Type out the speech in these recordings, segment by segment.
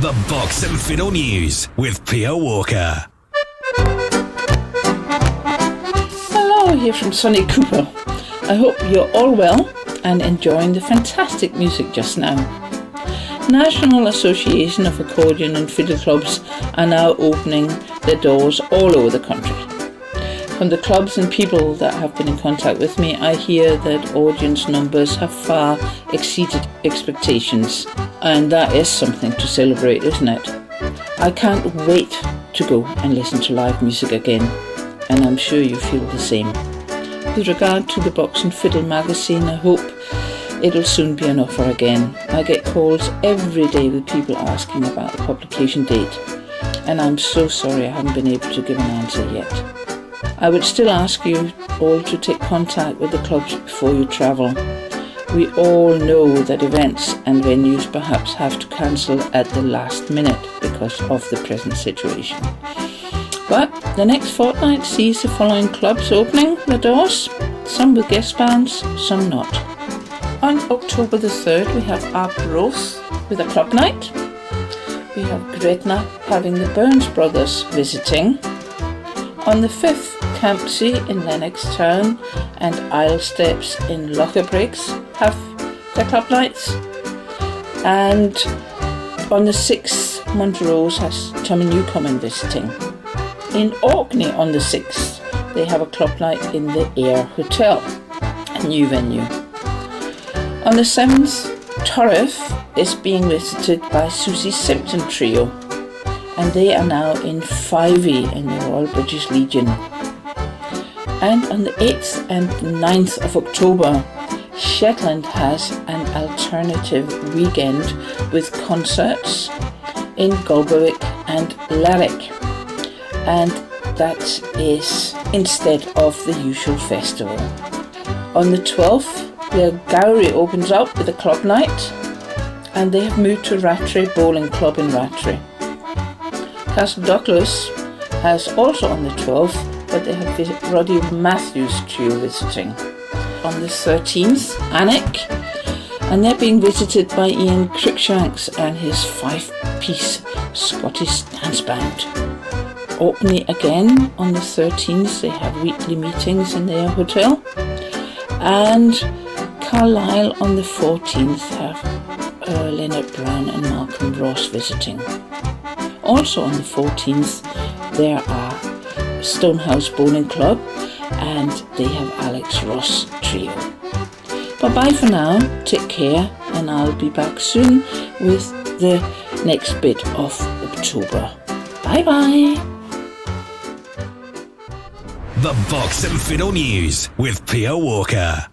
The Box and Fiddle News with Pia Walker. Hello, here from sunny Cooper. I hope you're all well and enjoying the fantastic music just now. National Association of Accordion and Fiddle Clubs are now opening their doors all over the country. From the clubs and people that have been in contact with me, I hear that audience numbers have far exceeded expectations, and that is something to celebrate, isn't it? I can't wait to go and listen to live music again, and I'm sure you feel the same. With regard to the Box and Fiddle magazine, I hope it'll soon be an offer again. I get calls every day with people asking about the publication date, and I'm so sorry I haven't been able to give an answer yet. I would still ask you all to take contact with the clubs before you travel. We all know that events and venues perhaps have to cancel at the last minute because of the present situation. But the next fortnight sees the following clubs opening their doors, some with guest bands, some not. On October the 3rd we have Arbroath with a club night. We have Gretna having the Burns Brothers visiting. On the 5th, Campsie in Lennoxtown and Isle Steps in Lochabriggs have their club nights. And on the 6th, Montrose has Tommy Newcomen visiting. In Orkney on the 6th, they have a club night in the Air Hotel, a new venue. On the 7th, Torriff is being visited by Susie Simpson Trio, and they are now in 5e in the Royal British Legion. And on the 8th and 9th of October, Shetland has an alternative weekend with concerts in Galberwick and Larrick. And that is instead of the usual festival. On the 12th, the Gowrie opens up with a club night, and they have moved to Rattray Bowling Club in Rattray. Castle Douglas has also on the 12th, but they have Roddy Matthews Trio visiting. On the 13th, Alnwick, and they're being visited by Ian Cruikshanks and his 5-piece Scottish dance band. Orkney again on the 13th, they have weekly meetings in their hotel. And Carlisle on the 14th have Leonard Brown and Malcolm Ross visiting. Also on the 14th, there are Stonehouse Bowling Club and they have Alex Ross Trio. Bye for now, take care, and I'll be back soon with the next bit of October. Bye bye. The Box and Fiddle News with Pia Walker.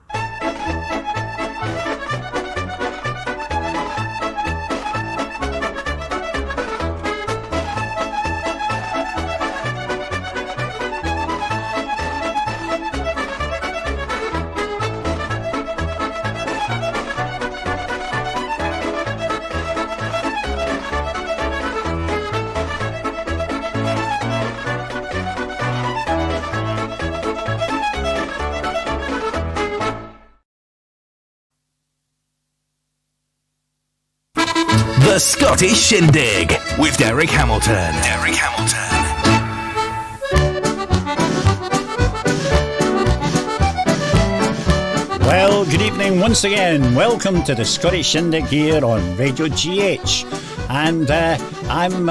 The Scottish Shindig with Derek Hamilton. Well, good evening once again. Welcome to the Scottish Shindig here on Radio GH. And I'm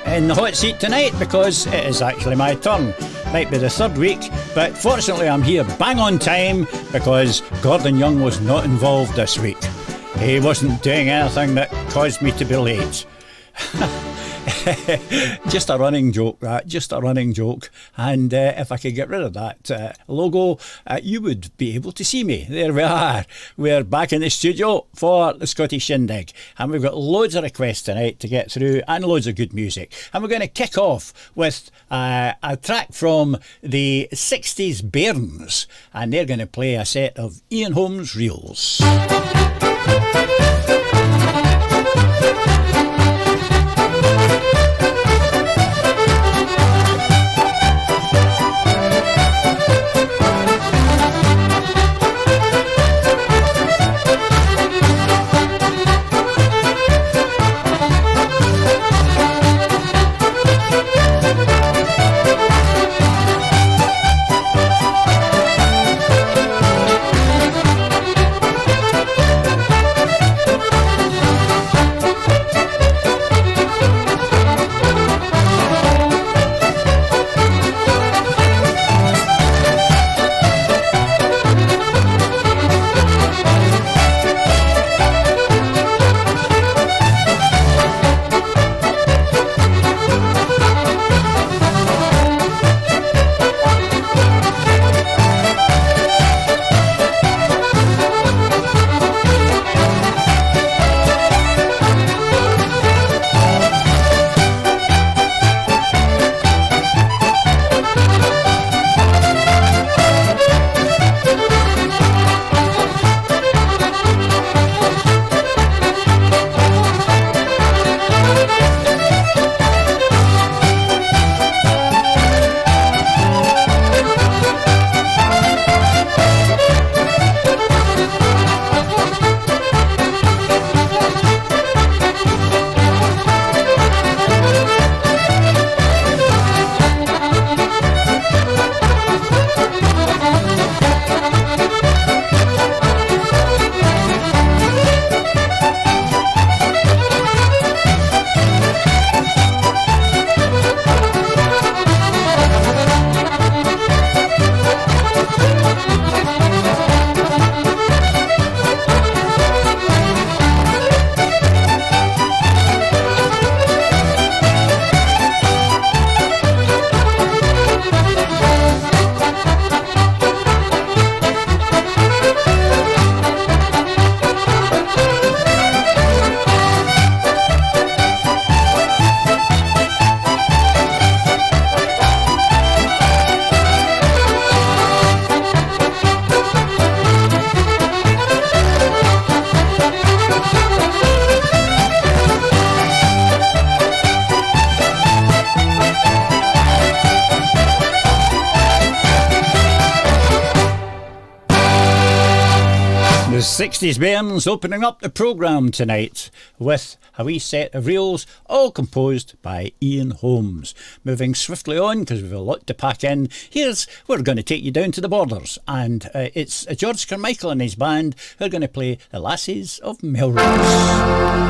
in the hot seat tonight because it is actually my turn. Might be the third week, but fortunately I'm here bang on time because Gordon Young was not involved this week. He wasn't doing anything that caused me to be late. Just a running joke, that. Just a running joke. And if I could get rid of that logo, you would be able to see me. There we are. We're back in the studio for the Scottish Shindig. And we've got loads of requests tonight to get through and loads of good music. And we're going to kick off with a track from the 60s Bairns. And they're going to play a set of Ian Holmes reels. was 60s Bairns opening up the programme tonight with a wee set of reels, all composed by Ian Holmes. Moving swiftly on, because we've a lot to pack in, we're going to take you down to the Borders, and it's George Carmichael and his band who are going to play The Lassies of Melrose.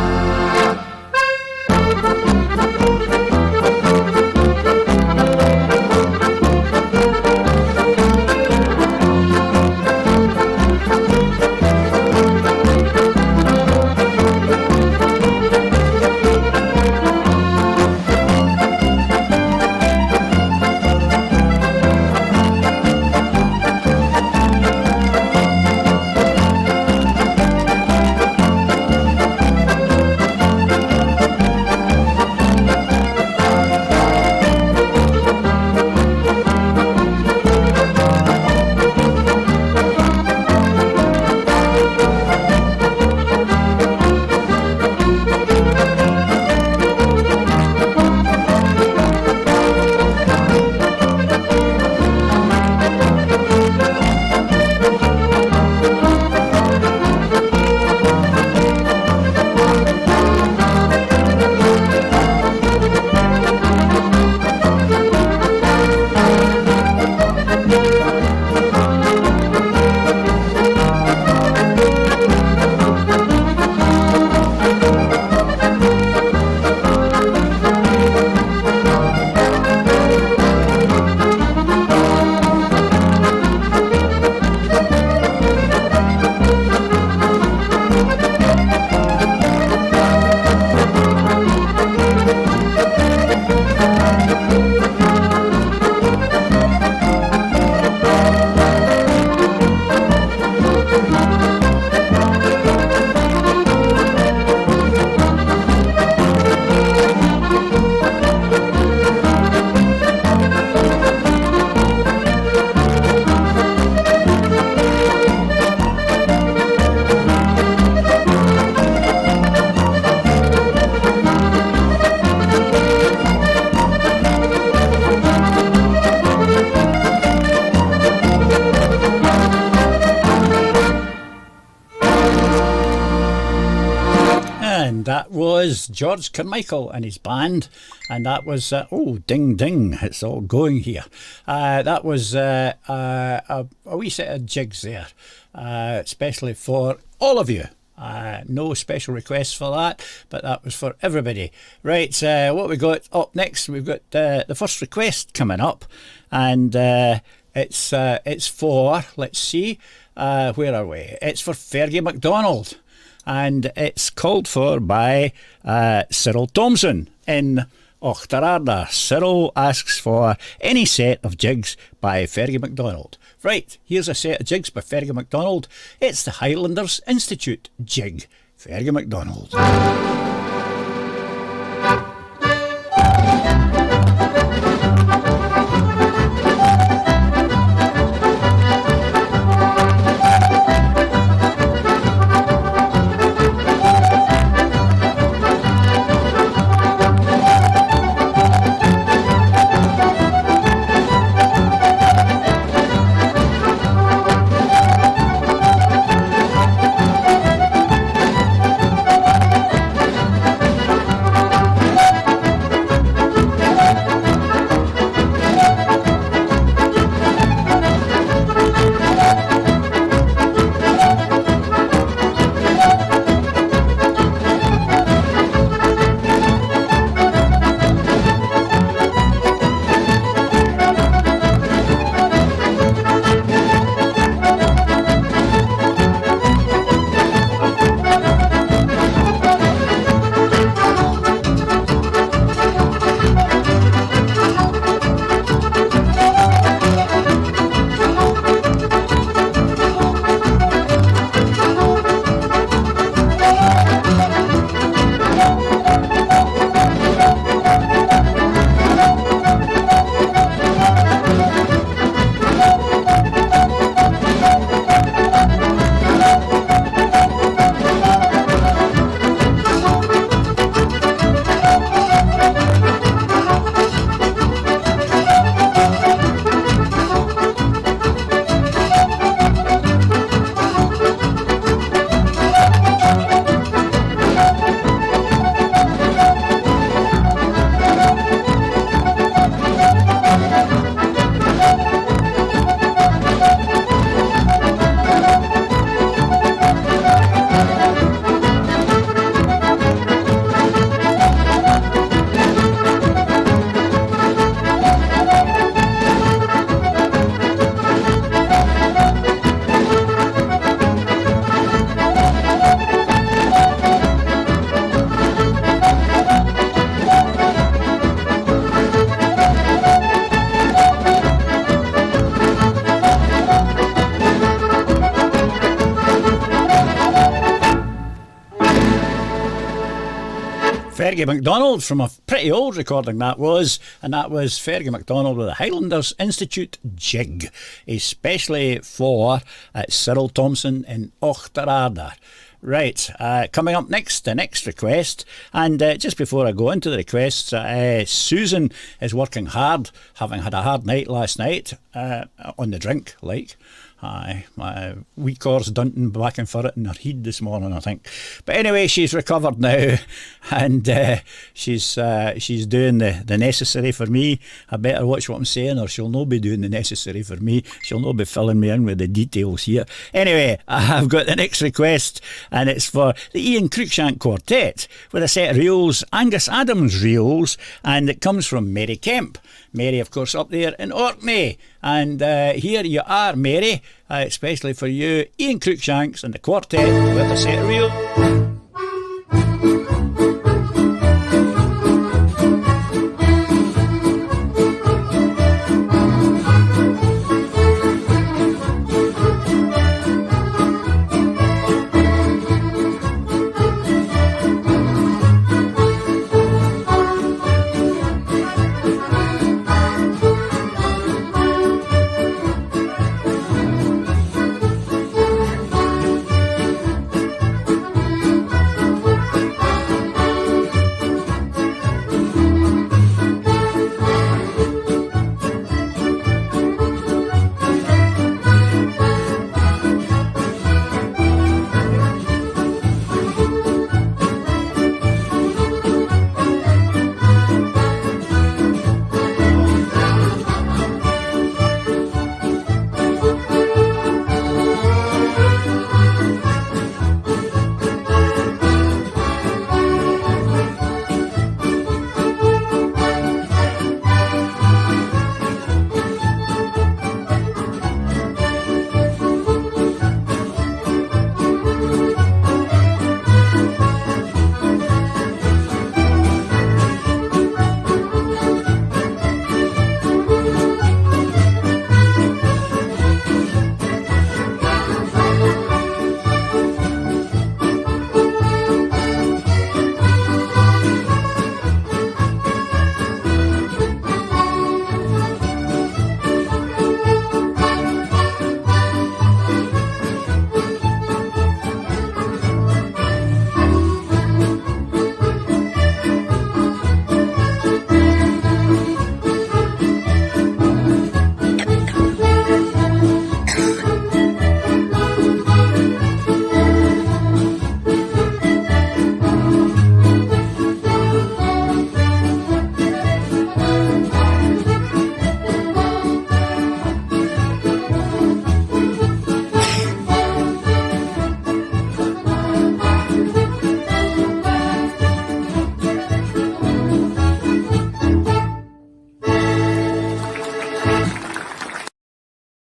George Carmichael and his band, and that was ding ding, it's all going here. That was a wee set of jigs there, especially for all of you. No special requests for that, but that was for everybody. Right, what we got up next, we've got the first request coming up, and it's for, let's see, where are we? It's for Fergie MacDonald. And it's called for by Cyril Thompson in Ochterarda. Cyril asks for any set of jigs by Fergie MacDonald. Right, here's a set of jigs by Fergie MacDonald. It's the Highlanders Institute jig. Fergie MacDonald. Fergie MacDonald from a pretty old recording that was, and that was Fergie MacDonald with the Highlanders Institute Jig, especially for Cyril Thompson in Ochterarder. Right, coming up next, the next request, and just before I go into the requests, Susan is working hard, having had a hard night last night, on the drink, like. Aye, my wee cor's dunting back and forth in her head this morning, I think. But anyway, she's recovered now, and she's doing the necessary for me. I better watch what I'm saying, or she'll not be doing the necessary for me. She'll not be filling me in with the details here. Anyway, I've got the next request, and it's for the Ian Cruikshank Quartet with a set of reels, Angus Adams reels, and it comes from Mary Kemp. Mary, of course, up there in Orkney. And here you are, Mary, especially for you, Ian Cruikshanks and the Quartet with a set of reels.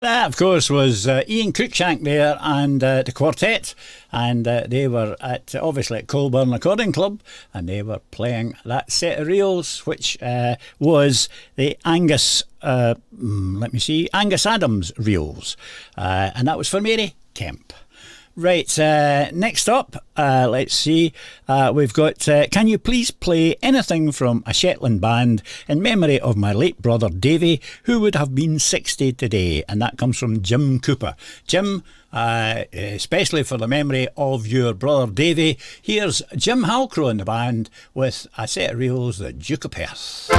That, of course, was Ian Cruikshank there and the Quartet, and they were obviously at Colburn Recording Club, and they were playing that set of reels, which was the Angus Adams reels, and that was for Mary Kemp. Right, next up, let's see, we've got Can You Please Play Anything from a Shetland Band in memory of my late brother Davy, who would have been 60 today, and that comes from Jim Cooper. Jim, especially for the memory of your brother Davy, here's Jim Halcrow in the band with a set of reels, the Duke of Perth.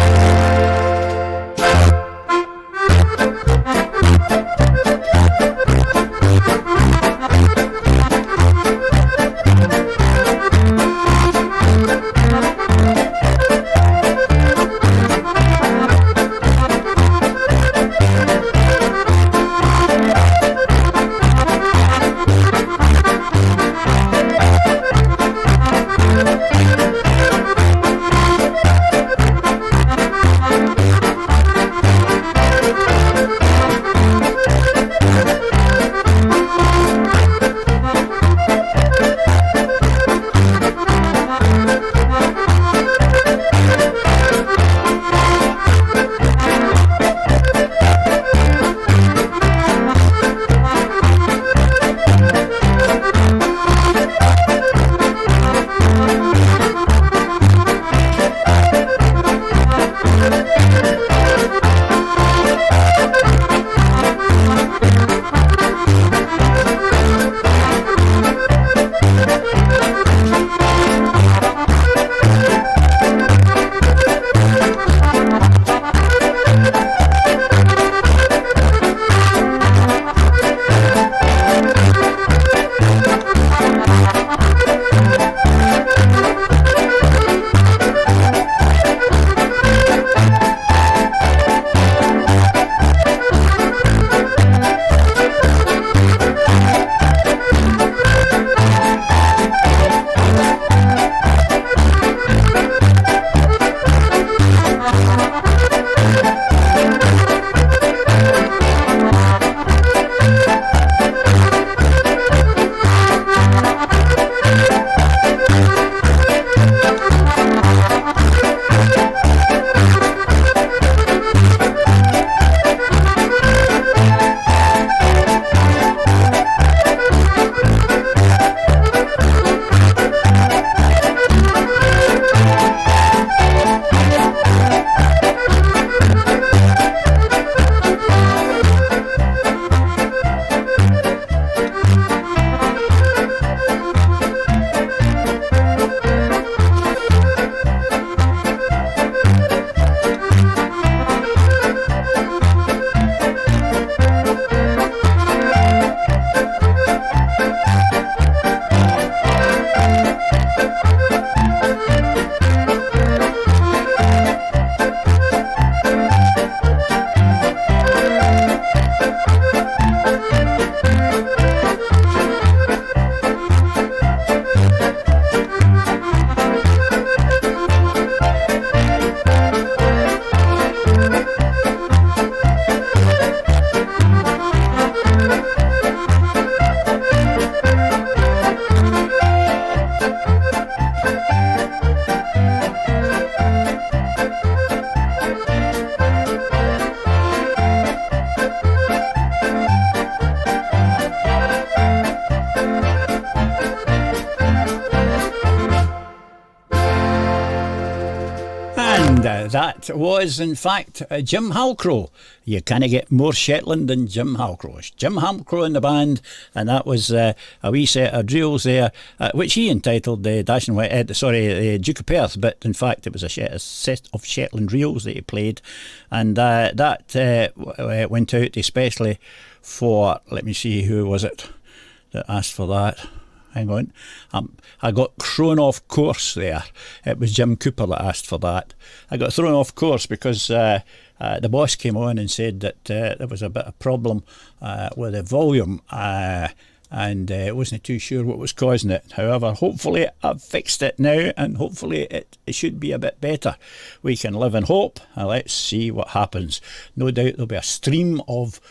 That was, in fact, Jim Halcrow. You can't get more Shetland than Jim Halcrow. It's Jim Halcrow in the band, and that was a wee set of reels there, which he entitled the Duke of Perth, but in fact it was a set of Shetland reels that he played, and that went out especially for, let me see, who was it that asked for that? Hang on. I got thrown off course there. It was Jim Cooper that asked for that. I got thrown off course because the boss came on and said that there was a bit of problem with the volume, and wasn't too sure what was causing it. However, hopefully I've fixed it now, and hopefully it should be a bit better. We can live in hope, and let's see what happens. No doubt there'll be a stream of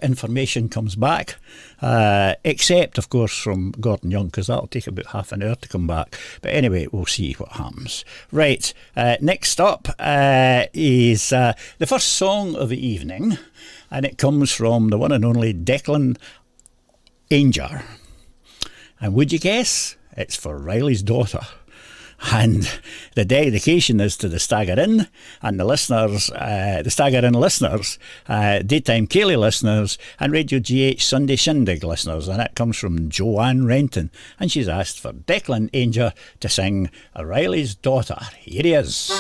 information comes back, except of course from Gordon Young, because that'll take about half an hour to come back. But anyway, we'll see what happens. Right, next up is the first song of the evening, and it comes from the one and only Declan Ainger. And would you guess? It's for Riley's daughter. And the dedication is to the Stagger Inn and the listeners, the Stagger Inn listeners, Daytime Cayley listeners, and Radio GH Sunday Shindig listeners. And it comes from Joanne Renton. And she's asked for Declan Ainger to sing Riley's Daughter. Here he is.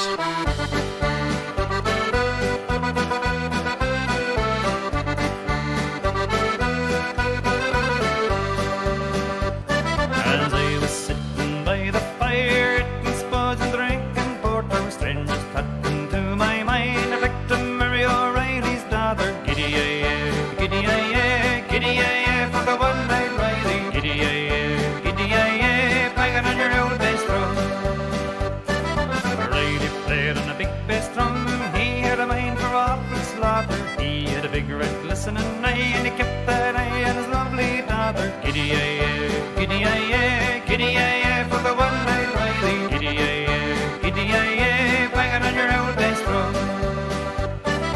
Listening eye, and he kept that eye on his lovely daughter. Giddy-ay-ay, giddy-ay-ay, for the one-eyed Riley. Giddy-ay-ay, giddy-ay-ay, banging on your old bass drum.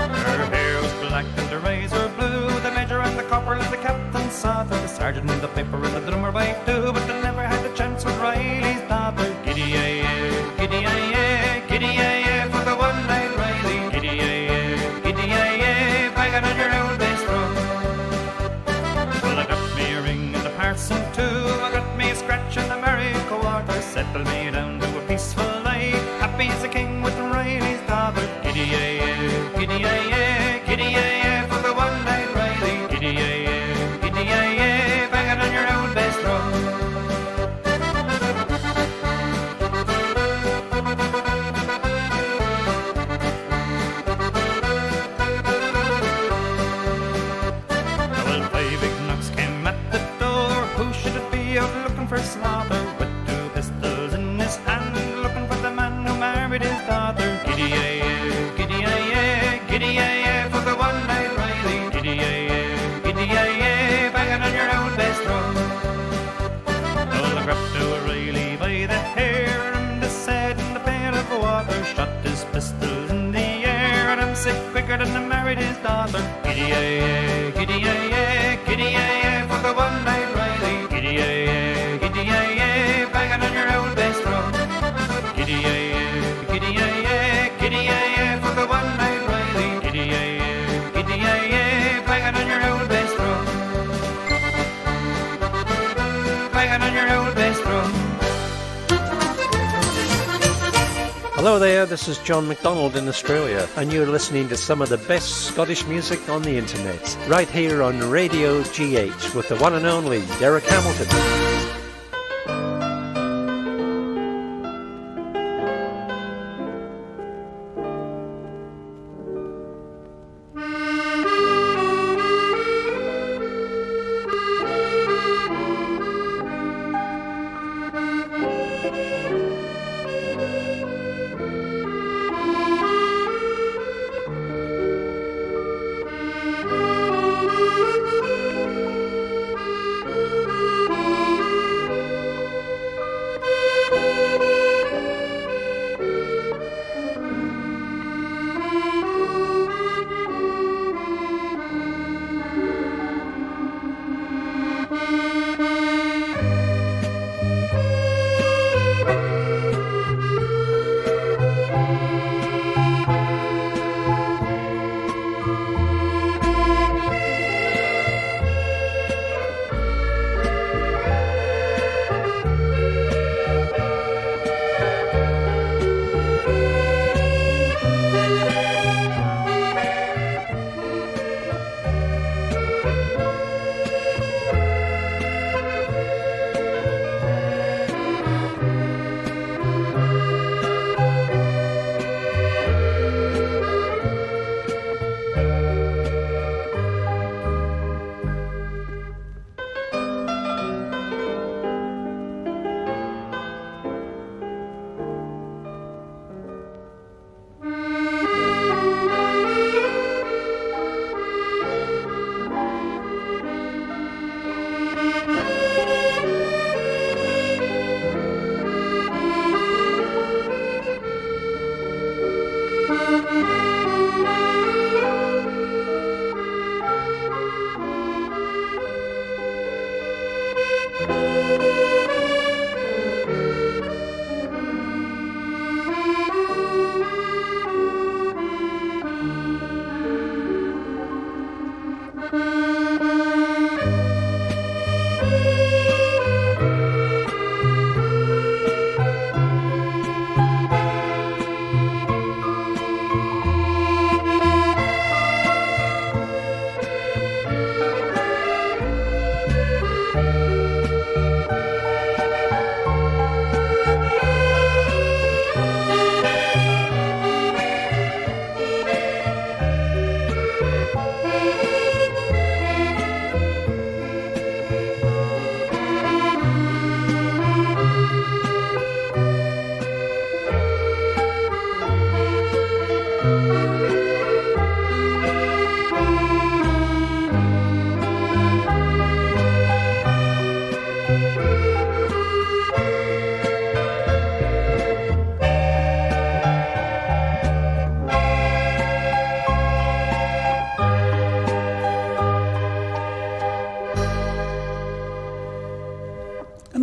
Her hair was black and her eyes were blue. The major and the corporal and the captain saw her. The sergeant and the piper and the drummer by two, but they never had a chance with Riley's daughter. Giddy-ay-ay, giddy-ay-ay, giddy-ay-ay, for the one-eyed Riley. Giddy-ay-ay, giddy-ay-ay, banging on your old bass drum. Well, I got me a ring and a parson too. I got me a scratch and a merry quarter. Settled me down to a peaceful life, happy as a king with Riley's daughter. Giddy-ay-ay, giddy-ay-ay, giddy-ay-ay, for the one-eyed Riley. Giddy-ay-ay, giddy-ay-ay, banging on your old bass drum. For slaughter, with two pistols in his hand, looking for the man who married his daughter. Giddy-ay-ay, giddy-ay-ay, giddy-ay-ay, for the one-eyed Riley. Giddy-ay-ay, giddy-ay-ay, banging on your old bass drum. Well, I grabbed O'Reilly by the hair, and his head in the pail of water, shot his pistols in the air, and I'm sick quicker than I married his daughter. Giddy-ay-ay, giddy-ay-ay, giddy-ay-ay, for the one-eyed Riley. Giddy-ay-ay, giddy-ay-ay, banging on your old bass drum. Giddy-ay-ay, giddy-ay-ay, giddy-ay-ay, for the one-eyed Riley. Giddy-ay-ay, giddy-ay-ay, banging on your old bass drum. Banging on your old bass drum. Hello there, this is John McDonald in Australia, and you're listening to some of the best Scottish music on the internet, right here on Radio GH with the one and only Derek Hamilton.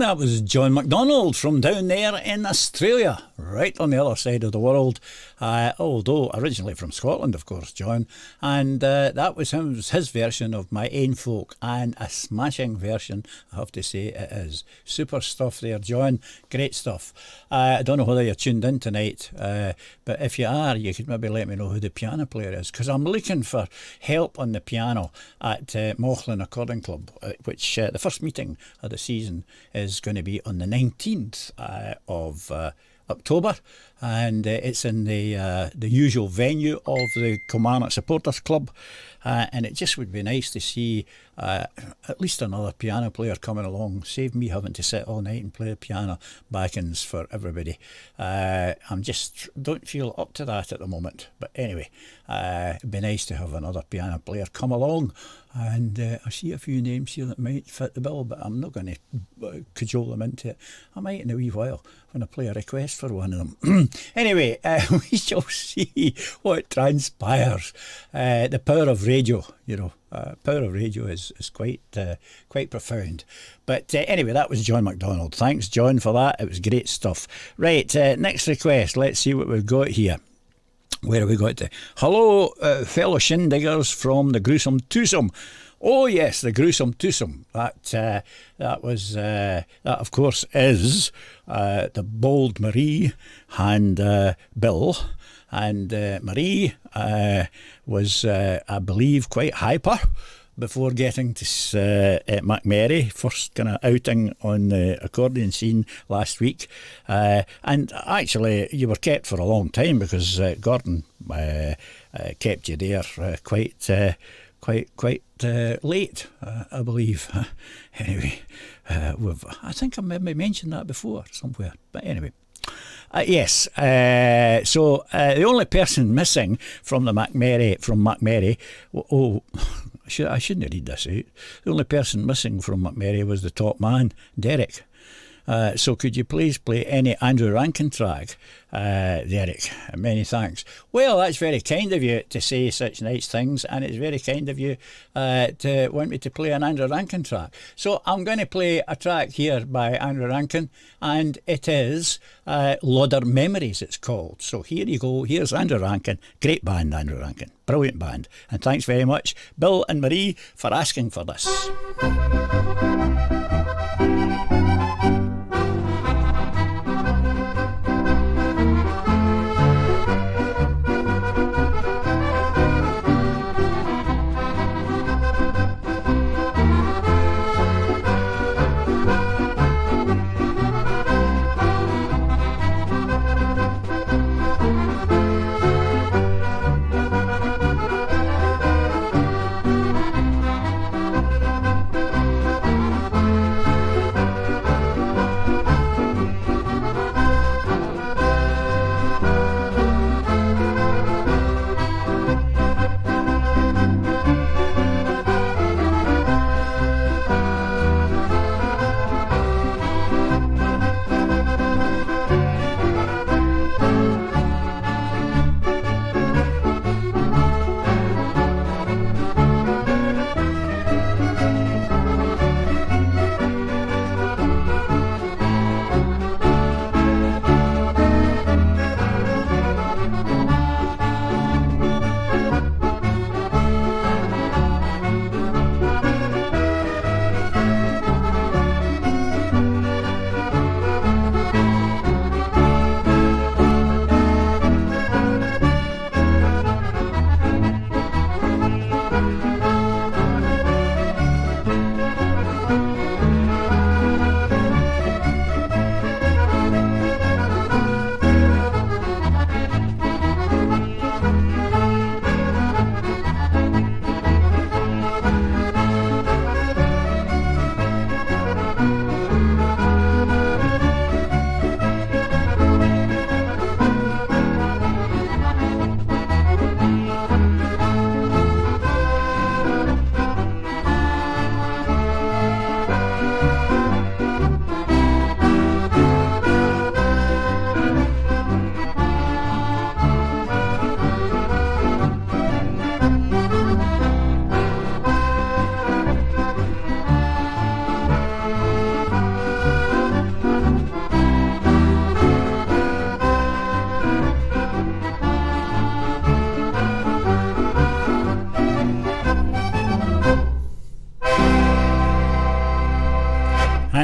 That was John MacDonald from down there in Australia, right on the other side of the world, although originally from Scotland, of course, John. And that was his version of My Ain Folk, and a smashing version, I have to say it is. Super stuff there, John. Great stuff. I don't know whether you're tuned in tonight, but if you are, you could maybe let me know who the piano player is, because I'm looking for help on the piano at Mauchline According Club, which the first meeting of the season is going to be on the 19th of October, and it's in the usual venue of the Kilmarnock Supporters Club, and it just would be nice to see at least another piano player coming along. Save me having to sit all night and play the piano. Backings for everybody. I'm just don't feel up to that at the moment, but anyway, it'd be nice to have another piano player come along. And I see a few names here that might fit the bill, but I'm not going to cajole them into it. I might in a wee while when I play a request for one of them. Anyway, we shall see what transpires. The power of radio, power of radio is quite profound. But anyway, that was John MacDonald. Thanks, John, for that. It was great stuff. Right, next request. Let's see what we've got here. Where have we got to? Hello, fellow shindiggers from the gruesome twosome. Oh yes, the gruesome twosome. That of course is the bold Marie and Bill. And Marie was, I believe, quite hyper before getting to McMurray, first kind of outing on the accordion scene last week. And actually, you were kept for a long time because Gordon kept you there quite late, I believe. Anyway, I think I maybe mentioned that before somewhere. But anyway. Yes, so the only person missing from McMurray, I shouldn't read this out. The only person missing from McMurray was the top man, Derek. So could you please play any Andrew Rankin track, Derek? Many thanks. Well, that's very kind of you to say such nice things, and it's very kind of you to want me to play an Andrew Rankin track. So I'm going to play a track here by Andrew Rankin, and it is Lauder Memories, it's called. So here you go. Here's Andrew Rankin. Great band, Andrew Rankin. Brilliant band. And thanks very much, Bill and Marie, for asking for this.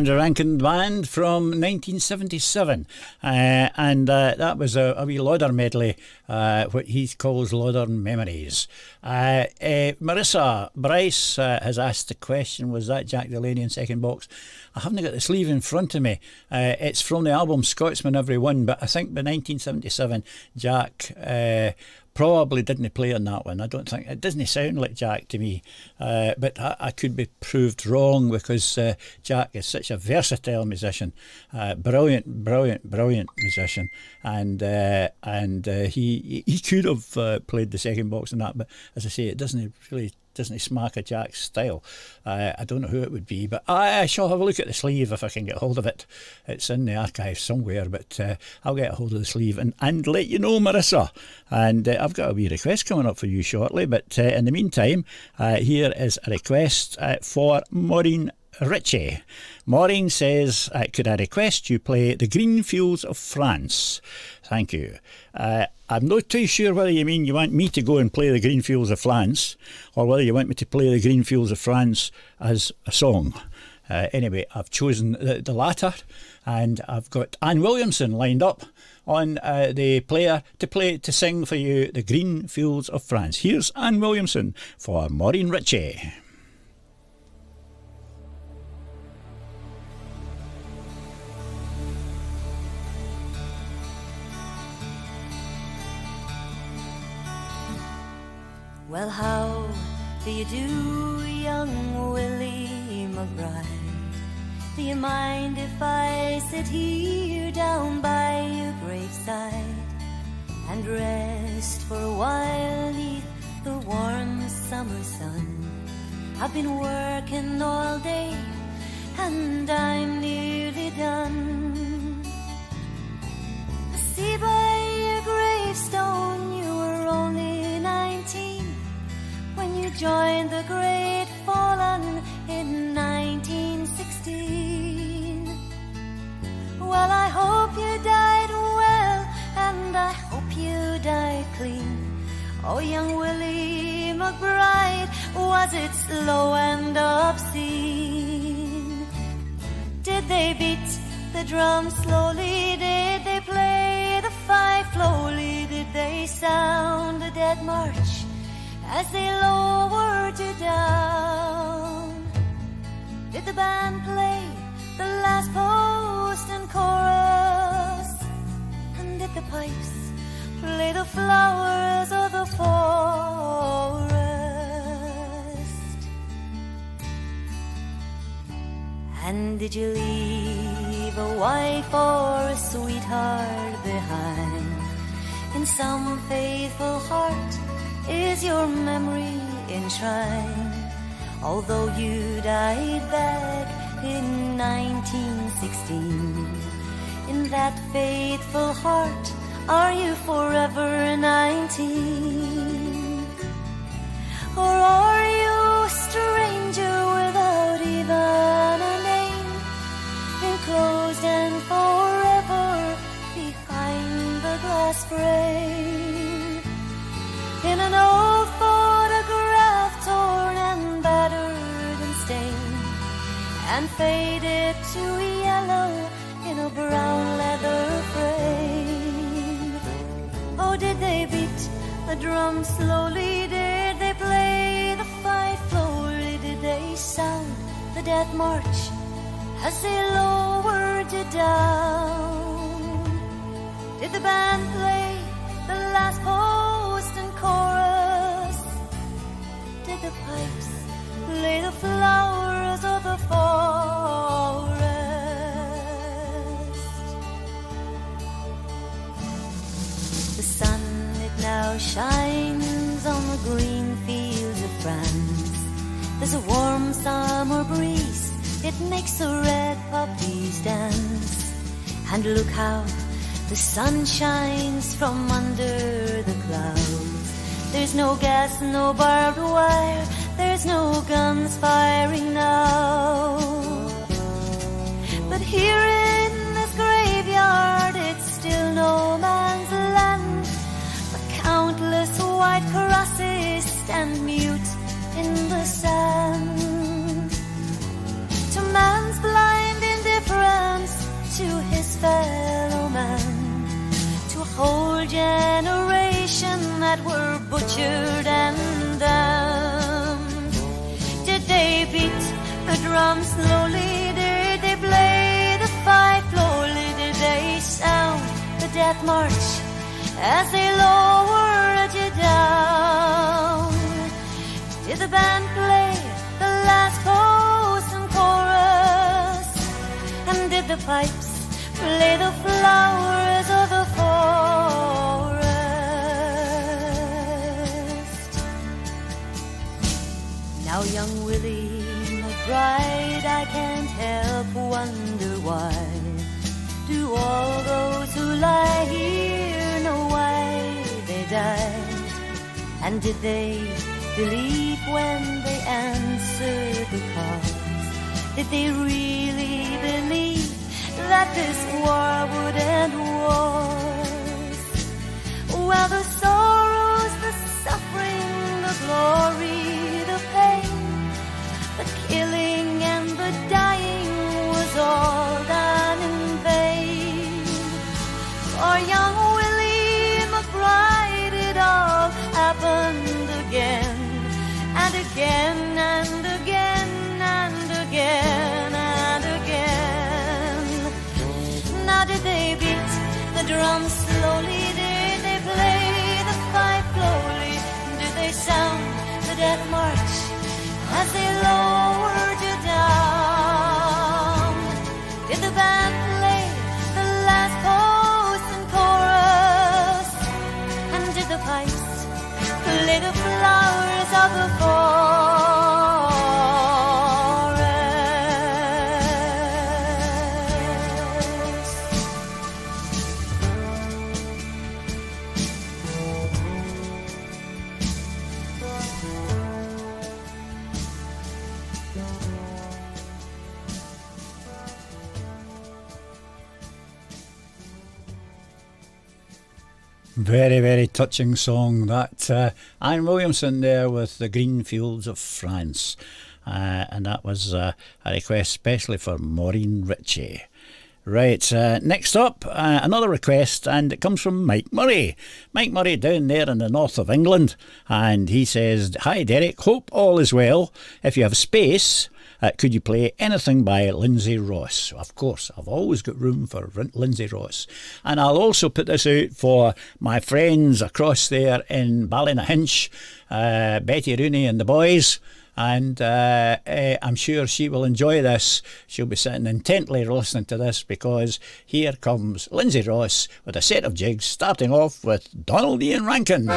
Andrew Rankin Band from 1977. And that was a wee Lauder medley, what he calls Lauder Memories. Marissa Bryce has asked the question, was that Jack Delaney in second box? I haven't got the sleeve in front of me. It's from the album Scotsman Every One, but I think by 1977 Jack probably didn't play on that one. I don't think, it doesn't sound like Jack to me, but I could be proved wrong, because Jack is such a versatile musician, brilliant musician, and he could have played the second box in that, but as I say, it doesn't smack of Jack's style. I don't know who it would be, but I shall have a look at the sleeve if I can get hold of it. It's in the archive somewhere, but I'll get a hold of the sleeve and let you know, Marissa. And I've got a wee request coming up for you shortly, but in the meantime, here is a request for Maureen Ritchie. Maureen says, could I request you play The Green Fields of France? Thank you. I'm not too sure whether you mean you want me to go and play The Green Fields of France, or whether you want me to play The Green Fields of France as a song. Anyway, I've chosen the latter, and I've got Anne Williamson lined up on the player to sing for you The Green Fields of France. Here's Anne Williamson for Maureen Ritchie. Well, how do you do, young Willie McBride? Do you mind if I sit here down by your graveside and rest for a while neath the warm summer sun? I've been working all day and I'm nearly done. I see by your gravestone you were only 19 when you joined the Great Fallen in 1916. Well, I hope you died well, and I hope you died clean. Oh, young Willie McBride, was it slow and obscene? Did they beat the drum slowly? Did they play the fife slowly? Did they sound a dead march as they lowered you down? Did the band play the last post and chorus? And did the pipes play the flowers of the forest? And did you leave a wife or a sweetheart behind? In some faithful heart is your memory enshrined? Although you died back in 1916, in that faithful heart are you forever 19? Or are you a stranger without even a name, enclosed and forever behind the glass frame? In an old photograph, torn and battered and stained, and faded to yellow in a brown leather frame. Oh, did they beat the drum slowly? Did they play the fife slowly? Did they sound the death march as they lowered you down? Did the band play the last post and chorus? Did the pipes play the flowers of the forest? The sun, it now shines on the green fields of France. There's a warm summer breeze, it makes the red poppies dance. And look how the sun shines from under the clouds. There's no gas, no barbed wire, there's no guns firing now. But here in this graveyard, it's still no man's land. But countless white crosses stand mute in the sand. To man's blind that were butchered and damned? Did they beat the drum slowly? Did they play the fife slowly? Did they sound the death march as they lowered you down? Did the band play the last chorus and chorus? And did the pipes play the flowers of the forest? Now young Willie McBride, I can't help wonder why do all those who lie here know why they died? And did they believe when they answered the calls? Did they really believe that this war would end wars? Well, the sorrows, the suffering, the glory, the pain, the killing and the dying was all done in vain. For young Willie McBride, it all happened again, and again, and again, and again, and again. Now did they beat the drum slowly? Did they play the fife slowly? Did they sound the death march as they lowered you down? Did the band play the last chorus and chorus? And did the pipes play the flowers of the forest? Very, very touching song that. Anne Williamson there with The Green Fields of France. And that was a request especially for Maureen Ritchie. Right, next up, another request, and it comes from Mike Murray. Mike Murray down there in the north of England. And he says, "Hi Derek, hope all is well. If you have space, could you play anything by Lindsay Ross?" Of course, I've always got room for Lindsay Ross. And I'll also put this out for my friends across there in Ballynahinch, Betty Rooney and the boys. And I'm sure she will enjoy this. She'll be sitting intently listening to this, because here comes Lindsay Ross with a set of jigs, starting off with Donald Ian Rankin.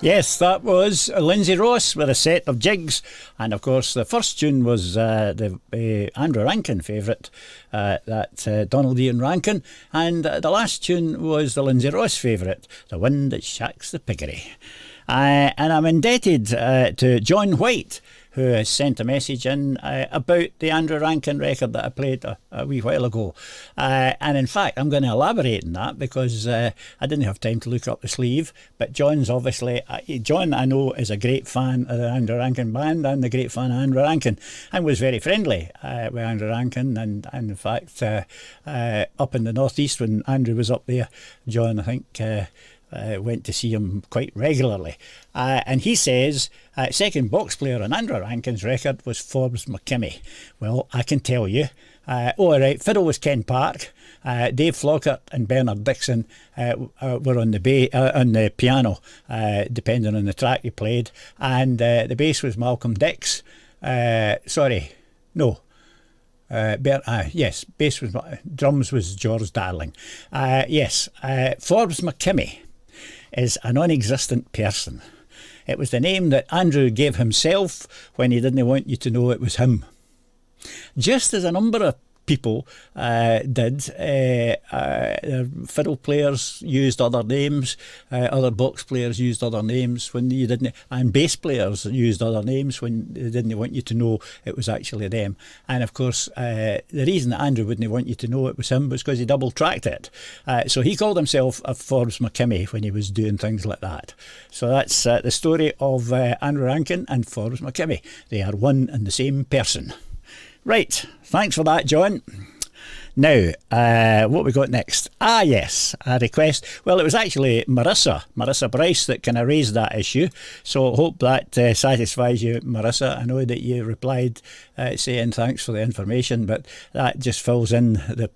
Yes, that was Lindsay Ross with a set of jigs, and of course the first tune was the Andrew Rankin favourite, that Donald Ian Rankin, and the last tune was the Lindsay Ross favourite, The Wind That Shacks the Piggery. And I'm indebted to John White, who has sent a message in about the Andrew Rankin record that I played a wee while ago. And in fact, I'm going to elaborate on that because I didn't have time to look up the sleeve. But John's obviously, John I know is a great fan of the Andrew Rankin band and a great fan of Andrew Rankin, and was very friendly with Andrew Rankin. And in fact, up in the northeast when Andrew was up there, John, I think, went to see him quite regularly. And he says second box player on Andrew Rankin's record was Forbes McKimmie. Well, I can tell you. All right, fiddle was Ken Park. Dave Flockart and Bernard Dixon were on the piano, depending on the track you played. And the bass was Malcolm Dix. Yes, bass was, drums was George Darling. Forbes McKimmie is a non-existent person. It was the name that Andrew gave himself when he didn't want you to know it was him. Just as a number of people did. Fiddle players used other names, other box players used other names when you didn't, and bass players used other names when they didn't want you to know it was actually them. And of course, the reason that Andrew wouldn't want you to know it was him was because he double tracked it. So he called himself a Forbes McKimmie when he was doing things like that. So that's the story of Andrew Rankin and Forbes McKimmie. They are one and the same person. Right, thanks for that, John. Now, what we got next? Yes, a request. Well, it was actually Marissa Bryce that kind of raised that issue. So I hope that satisfies you, Marissa. I know that you replied saying thanks for the information, but that just fills in the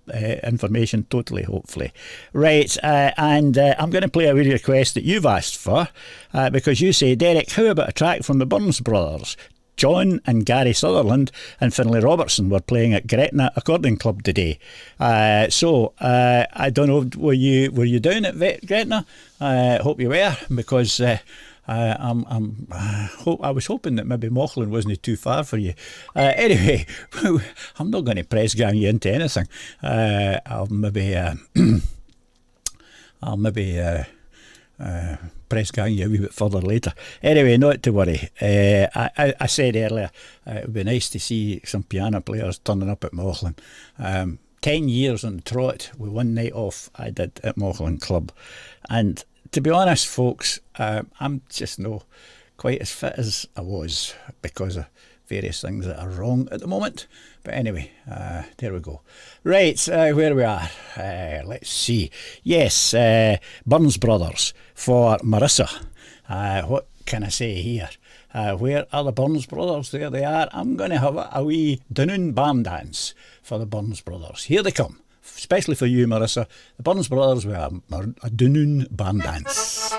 information totally, hopefully. Right, and I'm going to play a wee request that you've asked for, because you say, Derek, how about a track from the Burns Brothers? John and Gary Sutherland and Finlay Robertson were playing at Gretna Accordion Club today. So I don't know, were you down at Gretna? Hope you were, because I was hoping that maybe Mauchline wasn't too far for you. Anyway, I'm not going to press gang you into anything. I'll maybe press gang you a wee bit further later. Anyway, not to worry. I said earlier, it would be nice to see some piano players turning up at Mauchline. 10 years on the trot with one night off I did at Mauchline Club. And to be honest, folks, I'm just not quite as fit as I was because of various things that are wrong at the moment. But anyway, there we go. Right, where we are. Let's see. Yes, Burns Brothers for Marissa. What can I say here? Where are the Burns Brothers? There they are. I'm going to have a wee Dunoon Bam dance for the Burns Brothers. Here they come. Especially for you, Marissa. The Burns Brothers with a Dunoon Bam dance.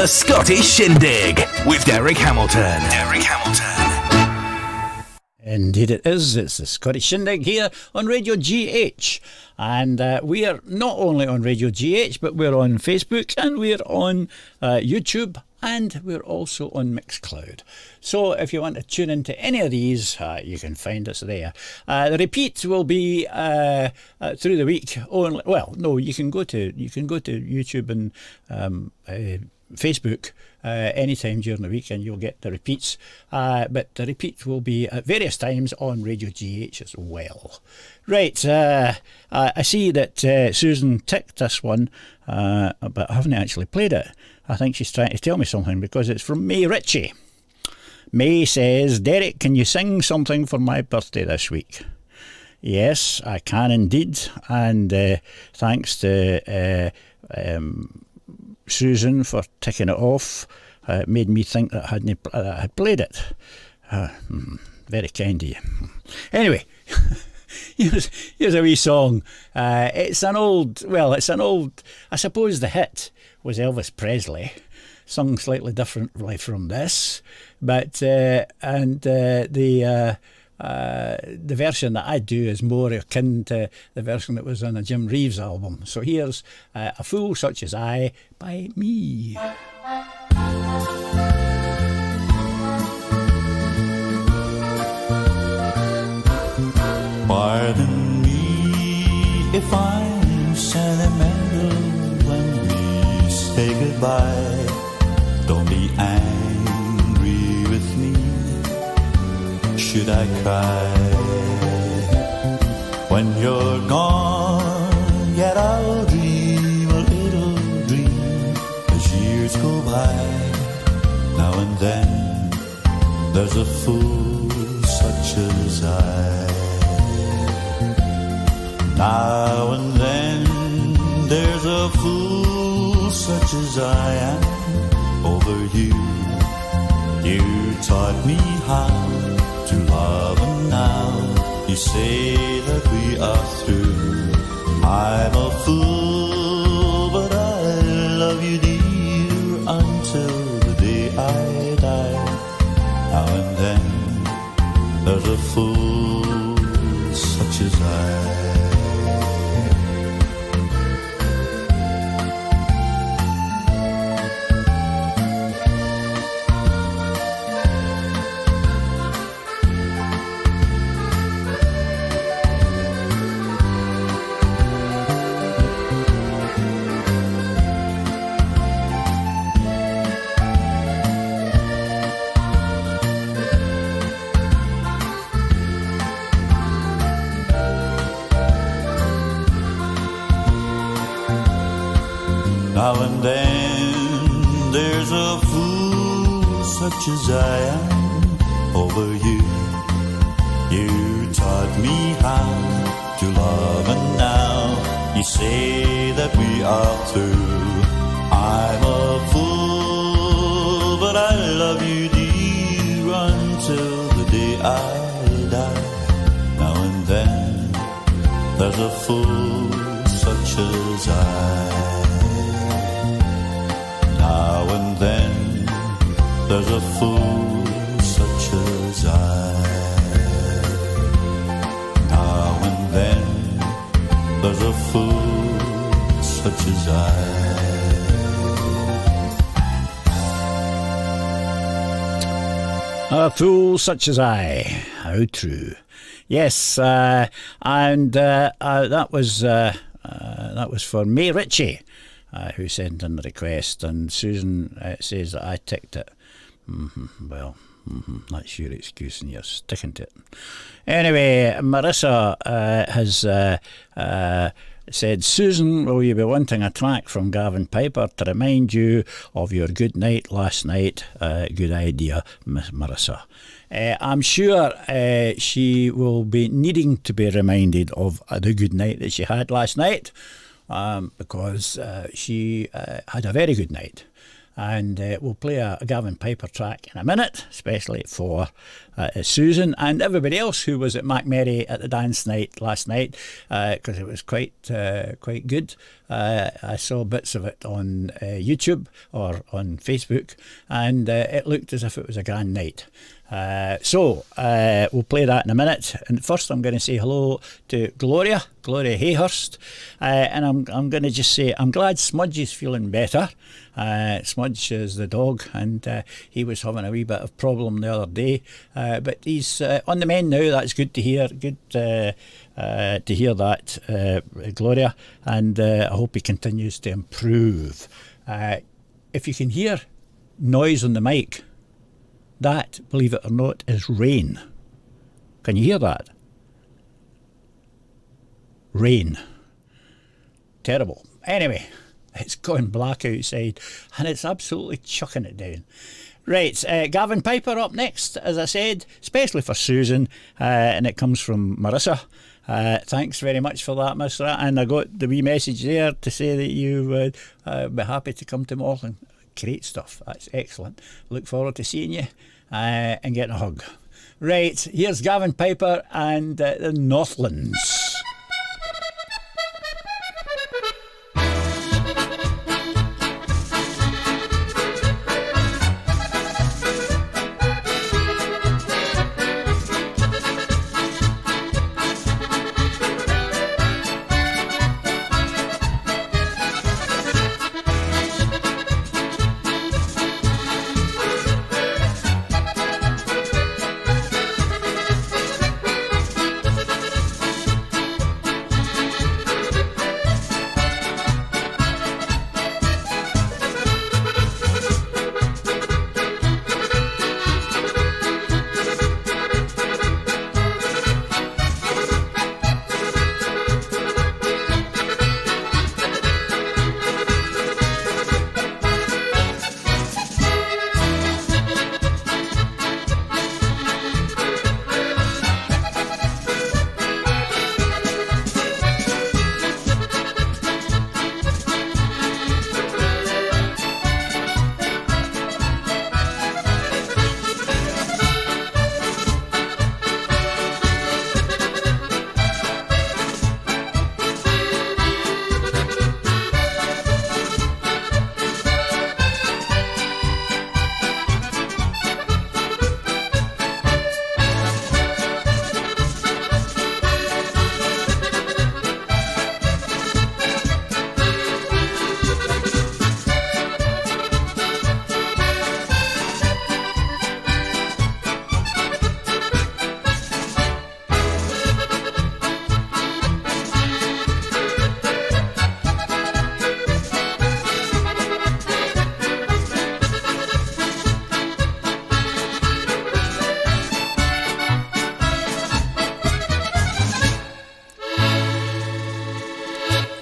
The Scottish Shindig with Derek Hamilton. Indeed it is. It's the Scottish Shindig here on Radio GH. And we are not only on Radio GH, but we're on Facebook and we're on YouTube and we're also on Mixcloud. So if you want to tune into any of these, you can find us there. The repeat will be through the week only. Well, no, you can go to YouTube and Facebook anytime during the week and you'll get the repeats, but the repeat will be at various times on Radio GH as well. Right, I see that Susan ticked this one, but I haven't actually played it. I think she's trying to tell me something because it's from May Ritchie. May says, Derek, can you sing something for my birthday this week? Yes, I can indeed, and thanks to Susan for ticking it off. It made me think that I had played it. Very kind of you. Anyway, here's a wee song. It's an old, I suppose the hit was Elvis Presley, sung slightly differently from this, but the version that I do is more akin to the version that was on a Jim Reeves album. So here's A Fool Such As I by me. Pardon me if I'm sentimental when we say goodbye. Don't be angry with me. Should I cry when you're gone? Yet I'll dream a little dream as years go by. Now and then there's a fool such as I. Now and then there's a fool such as I am over you. You taught me how to love, and now you say that we are through. I'm a fool, but I love you, dear, until the day I die. Now and then there's a fool such as I. Now and then there's a fool such as I am over you. You taught me how to love, and now you say that we are through. I'm a fool, but I love you, dear, until the day I die. Now and then there's a fool such as I. Now and then there's a fool such as I. Now and then there's a fool such as I. A fool such as I. How true. Yes, and that was for May Ritchie. Who sent in the request, and Susan says that I ticked it. That's your excuse and you're sticking to it. Anyway, Marissa has said, Susan, will you be wanting a track from Gavin Piper to remind you of your good night last night? Good idea, Miss Marissa. I'm sure she will be needing to be reminded of the good night that she had last night. Because she had a very good night. and we'll play a Gavin Piper track in a minute, especially for Susan and everybody else who was at MacMary at the dance night last night, because it was quite good. I saw bits of it on YouTube or on Facebook, and it looked as if it was a grand night. So we'll play that in a minute, and first I'm going to say hello to Gloria Hayhurst, and I'm going to just say I'm glad Smudge is feeling better. Smudge is the dog, and he was having a wee bit of problem the other day, but he's on the mend now. That's good to hear. Good to hear that, Gloria, and I hope he continues to improve. If you can hear noise on the mic, that, believe it or not, is rain. Can you hear that? Rain. Terrible. Anyway, it's gone black outside and it's absolutely chucking it down. Right, Gavin Piper up next, as I said, especially for Susan, and it comes from Marissa. Thanks very much for that, Miss Rat. And I got the wee message there to say that you would be happy to come to Morling. Great stuff. That's excellent. Look forward to seeing you and getting a hug. Right, here's Gavin Piper and the Northlands.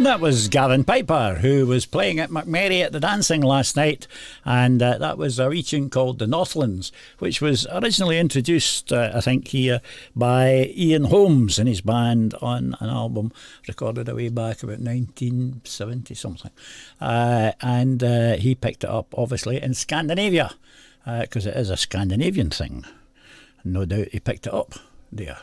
That was Gavin Piper, who was playing at MacMary at the dancing last night, and that was a wee tune called The Northlands, which was originally introduced, I think, here by Ian Holmes and his band on an album recorded a way back about 1970 something, and he picked it up obviously in Scandinavia, because it is a Scandinavian thing. No doubt he picked it up there.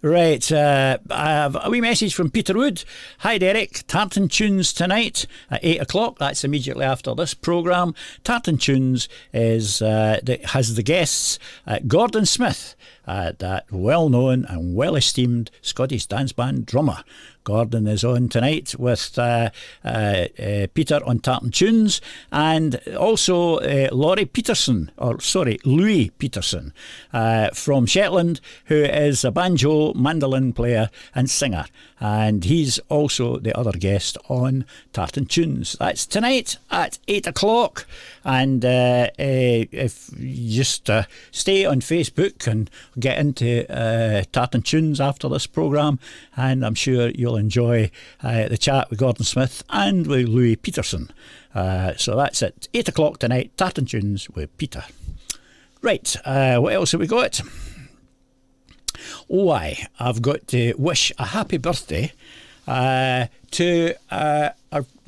Right, I have a wee message from Peter Wood. Hi Derek, Tartan Tunes tonight at 8 o'clock. That's immediately after this programme. Tartan Tunes has the guests Gordon Smith, that well-known and well-esteemed Scottish dance band drummer. Gordon is on tonight with Peter on Tartan Tunes, and also Louis Peterson from Shetland, who is a banjo, mandolin player and singer, and he's also the other guest on Tartan Tunes. That's tonight at 8 o'clock, and if you just stay on Facebook and get into Tartan Tunes after this programme, and I'm sure you'll enjoy the chat with Gordon Smith and with Louis Peterson. So that's at 8 o'clock tonight, Tartan Tunes with Peter. Right, what else have we got? Oh, I've got to wish a happy birthday to our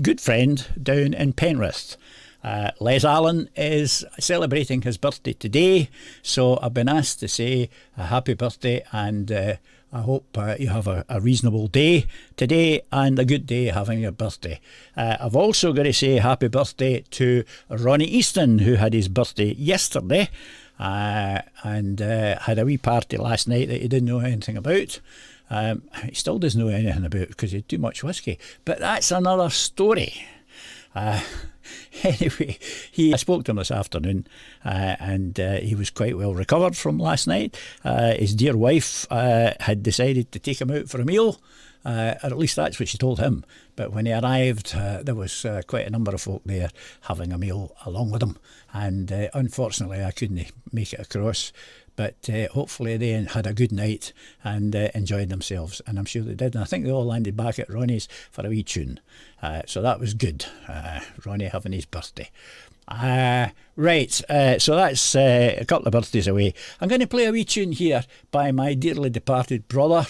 good friend down in Penrith. Les Allen is celebrating his birthday today, so I've been asked to say a happy birthday, and I hope you have a reasonable day today and a good day having your birthday. I've also got to say happy birthday to Ronnie Easton, who had his birthday yesterday, and had a wee party last night that he didn't know anything about. He still doesn't know anything about because he had too much whiskey, but that's another story. Anyway, I spoke to him this afternoon, and he was quite well recovered from last night. His dear wife had decided to take him out for a meal, or at least that's what she told him. But when he arrived, there was quite a number of folk there having a meal along with him, and unfortunately I couldn't make it across. But hopefully they had a good night and enjoyed themselves, and I'm sure they did. And I think they all landed back at Ronnie's for a wee tune. So that was good, Ronnie having his birthday. Right, so that's a couple of birthdays away. I'm going to play a wee tune here by my dearly departed brother.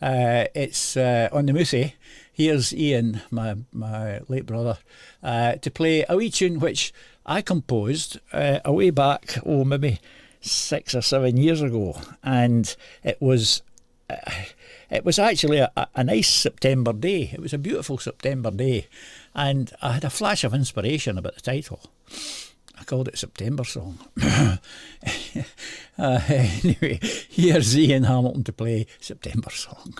It's on the Moothy. Here's Ian, my late brother, to play a wee tune which I composed a way back, maybe 6 or 7 years ago, and it was actually a nice September day. It was a beautiful September day, and I had a flash of inspiration about the title. I called it September Song. Anyway, here's Ian Hamilton to play September Song.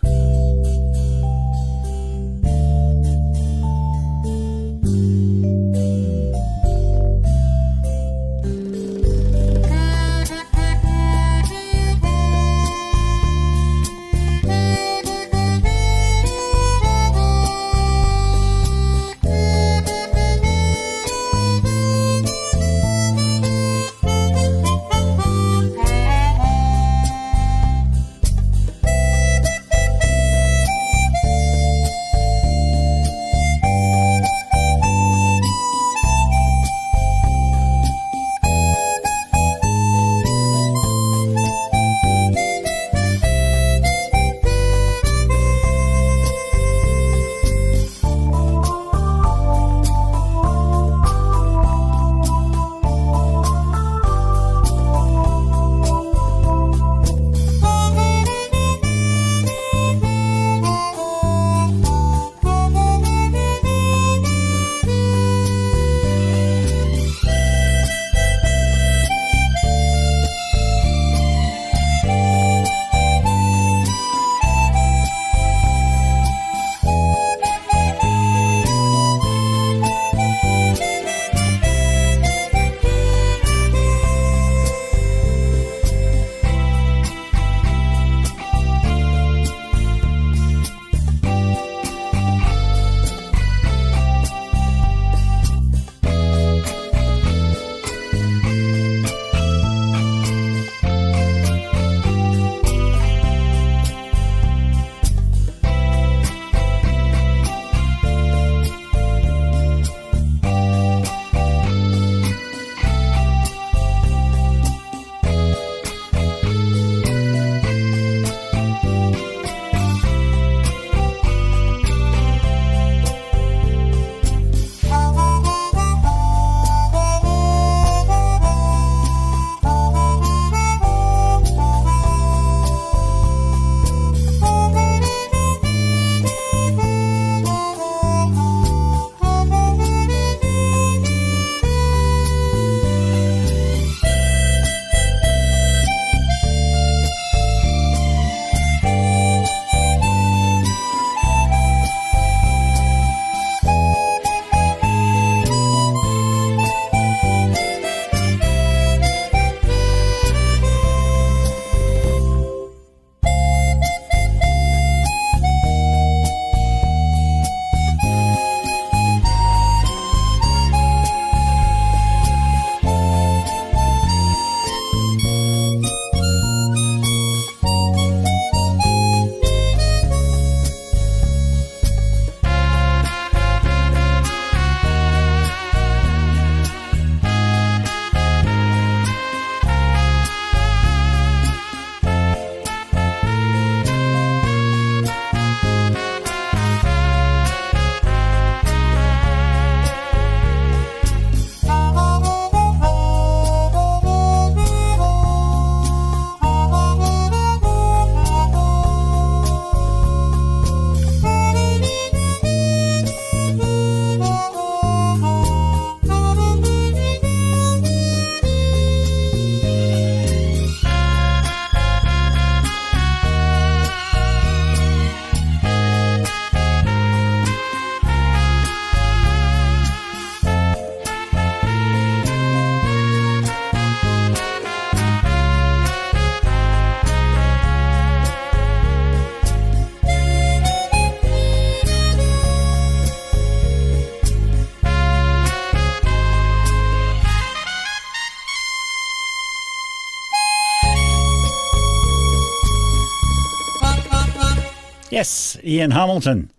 Yes, Ian Hamilton,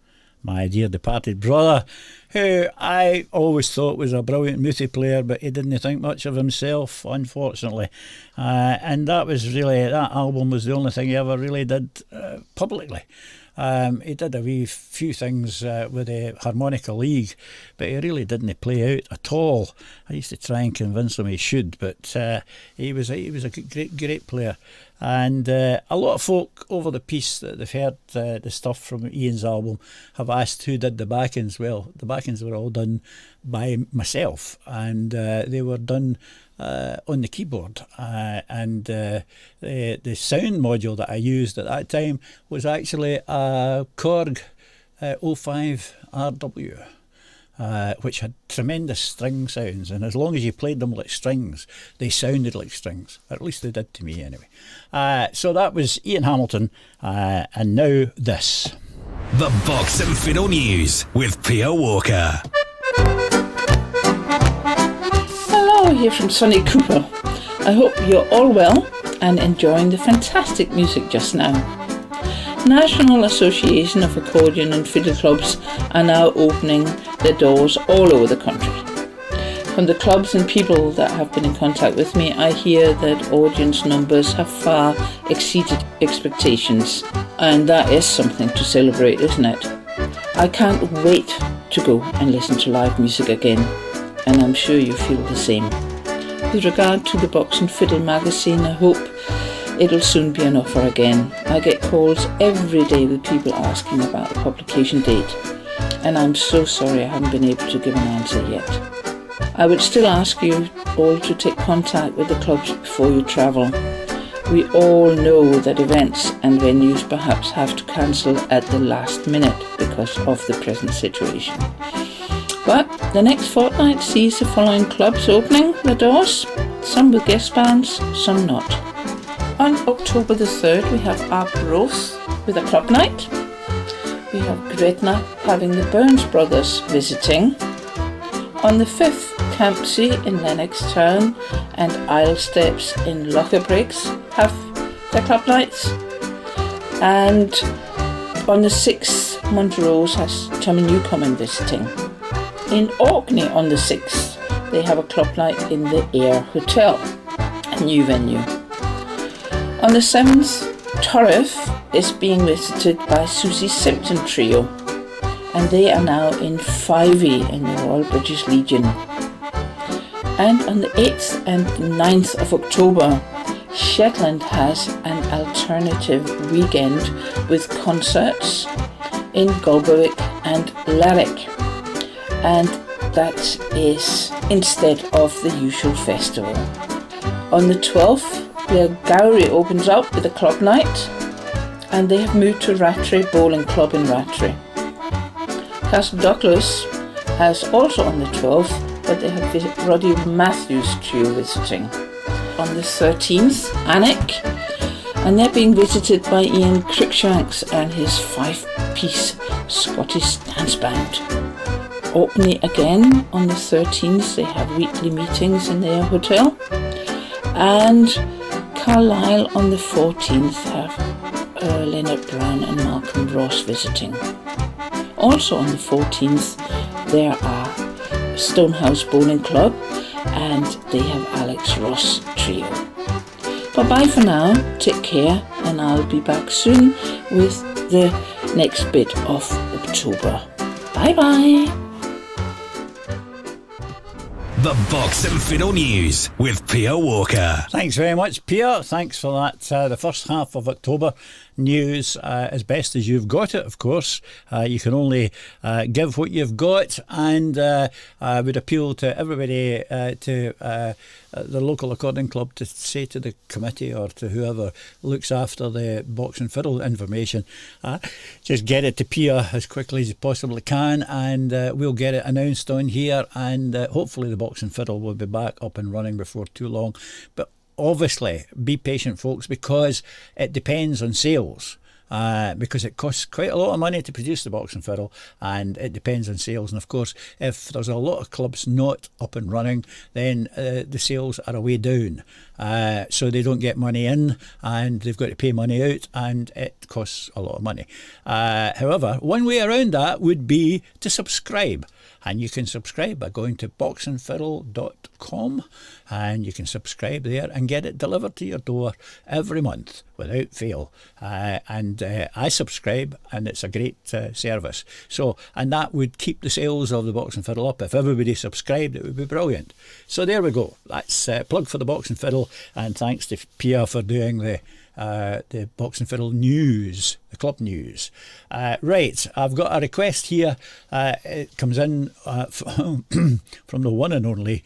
my dear departed brother, who I always thought was a brilliant multi player, but he didn't think much of himself, unfortunately. And that album was the only thing he ever really did publicly. He did a wee few things with the Harmonica League, but he really didn't play out at all. I used to try and convince him he should, but he was a great player. And a lot of folk over the piece that they've heard the stuff from Ian's album have asked who did the backings. Well, the backings were all done by myself, and they were done on the keyboard. And the sound module that I used at that time was actually a Korg 05 RW. Which had tremendous string sounds, and as long as you played them like strings, they sounded like strings. Or at least they did to me anyway. So that was Ian Hamilton, and now this. The Box and Fiddle News with Pia Walker. Hello, here from Sonny Cooper. I hope you're all well and enjoying the fantastic music just now. National Association of Accordion and Fiddle Clubs are now opening their doors all over the country. From the clubs and people that have been in contact with me, I hear that audience numbers have far exceeded expectations, and that is something to celebrate, isn't it? I can't wait to go and listen to live music again, and I'm sure you feel the same. With regard to the Box and Fiddle magazine, I hope it'll soon be an offer again. I get calls every day with people asking about the publication date, and I'm so sorry I haven't been able to give an answer yet. I would still ask you all to take contact with the clubs before you travel. We all know that events and venues perhaps have to cancel at the last minute because of the present situation. But the next fortnight sees the following clubs opening their doors, some with guest bands, some not. On October the 3rd, we have Arbroath with a club night. We have Gretna having the Burns Brothers visiting. On the 5th, Campsie in Lennoxtown and Isle Steps in Lochabriggs have their club nights. And on the 6th, Montrose has Tommy Newcomen visiting. In Orkney on the 6th, they have a club night in the Air Hotel, a new venue. On the 7th, Torriff is being visited by Susie Simpson Trio, and they are now in 5e in the Royal British Legion. And on the 8th and 9th of October, Shetland has an alternative weekend with concerts in Galberwick and Larrick, and that is instead of the usual festival. On the 12th, where Gowrie opens up with a club night, and they have moved to Rattray Bowling Club in Rattray. Castle Douglas has also on the 12th, but they have Roddy Matthews Trio visiting. On the 13th, Alnwick, and they're being visited by Ian Cruikshanks and his 5-piece Scottish dance band. Orkney again on the 13th, they have weekly meetings in their hotel, and Carlisle on the 14th have Leonard Brown and Malcolm Ross visiting. Also on the 14th there are Stonehouse Bowling Club and they have Alex Ross Trio. But bye for now, take care, and I'll be back soon with the next bit of October. Bye bye. The Box and Fiddle News with Pia Walker. Thanks very much, Pia. Thanks for that. The first half of October news, as best as you've got it, of course. You can only give what you've got, and I would appeal to everybody, to the local accordion club, to say to the committee or to whoever looks after the box and fiddle information, just get it to Pia as quickly as you possibly can, and we'll get it announced on here, and hopefully the box and fiddle will be back up and running before too long. But obviously, be patient, folks, because it depends on sales. because it costs quite a lot of money to produce the box and fiddle, and it depends on sales. And of course, if there's a lot of clubs not up and running, then the sales are a way down. So they don't get money in, and they've got to pay money out, and it costs a lot of money. However, one way around that would be to subscribe. And you can subscribe by going to boxandfiddle.com, and you can subscribe there and get it delivered to your door every month without fail. I subscribe, and it's a great service. So, and that would keep the sales of the box and fiddle up. If everybody subscribed, it would be brilliant. So there we go. That's plug for the box and fiddle, and thanks to Pia for doing the box and fiddle news, the club news. Right, I've got a request here. It comes in from the one and only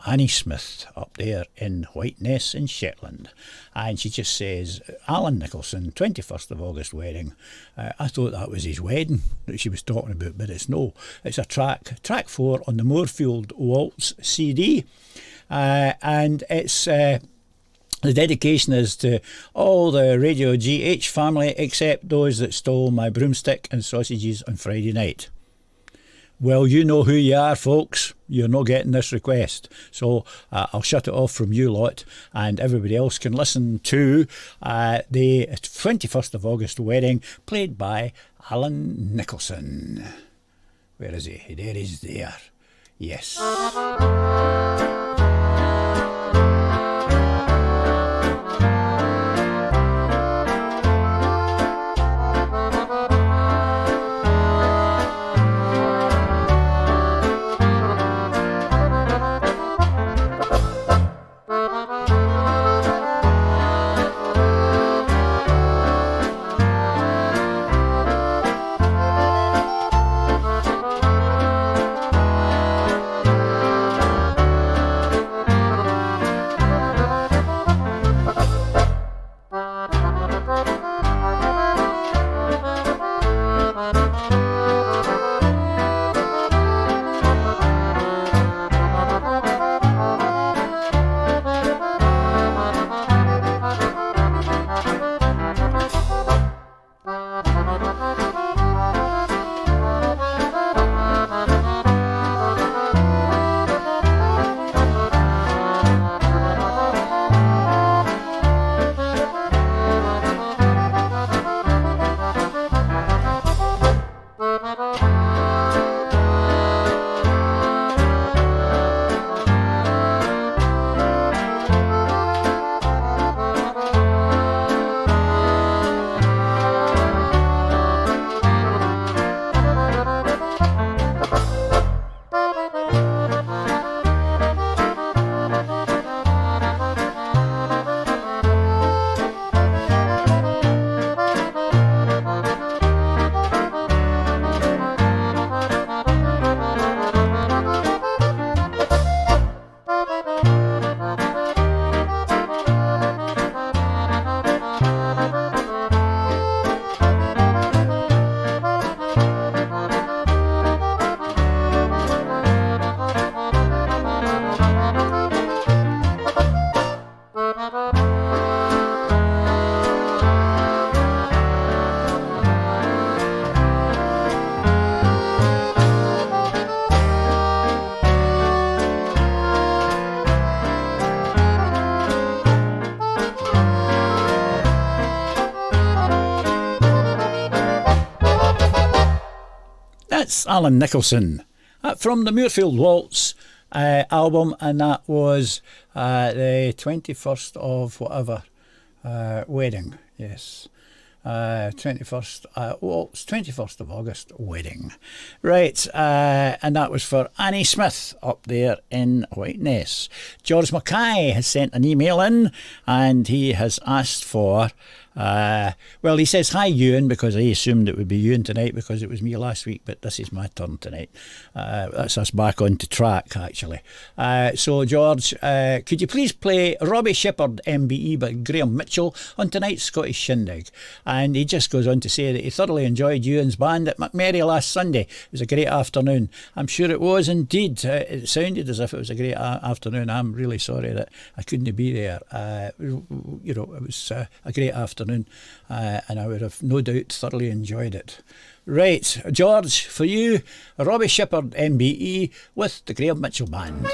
Annie Smith up there in Whiteness in Shetland, and she just says, Alan Nicholson, 21st of August wedding. I thought that was his wedding that she was talking about, but it's a track 4 on the Moorfield Waltz CD, and it's the dedication is to all the Radio GH family except those that stole my broomstick and sausages on Friday night. Well, you know who you are, folks. You're not getting this request. So I'll shut it off from you lot, and everybody else can listen to the 21st of August wedding, played by Alan Nicholson. Where is he? There he's there. Yes. That's Alan Nicholson from the Moorfield Waltz album, and that was the 21st of whatever wedding. Yes. 21st of August wedding. Right, and that was for Annie Smith up there in Whiteness. George Mackay has sent an email in, and he has asked for well, he says, hi Ewan, because I assumed it would be Ewan tonight because it was me last week, but this is my turn tonight. That's us back onto track, actually. So George, could you please play Robbie Shepherd MBE by Graham Mitchell on tonight's Scottish Shindig? And he just goes on to say that he thoroughly enjoyed Ewan's band at McMurray last Sunday. It was a great afternoon. I'm sure it was indeed. It sounded as if it was a great afternoon. I'm really sorry that I couldn't be there. You know, it was a great afternoon. afternoon, and I would have no doubt thoroughly enjoyed it. Right, George, for you, Robbie Shepherd MBE with the Graham Mitchell Band.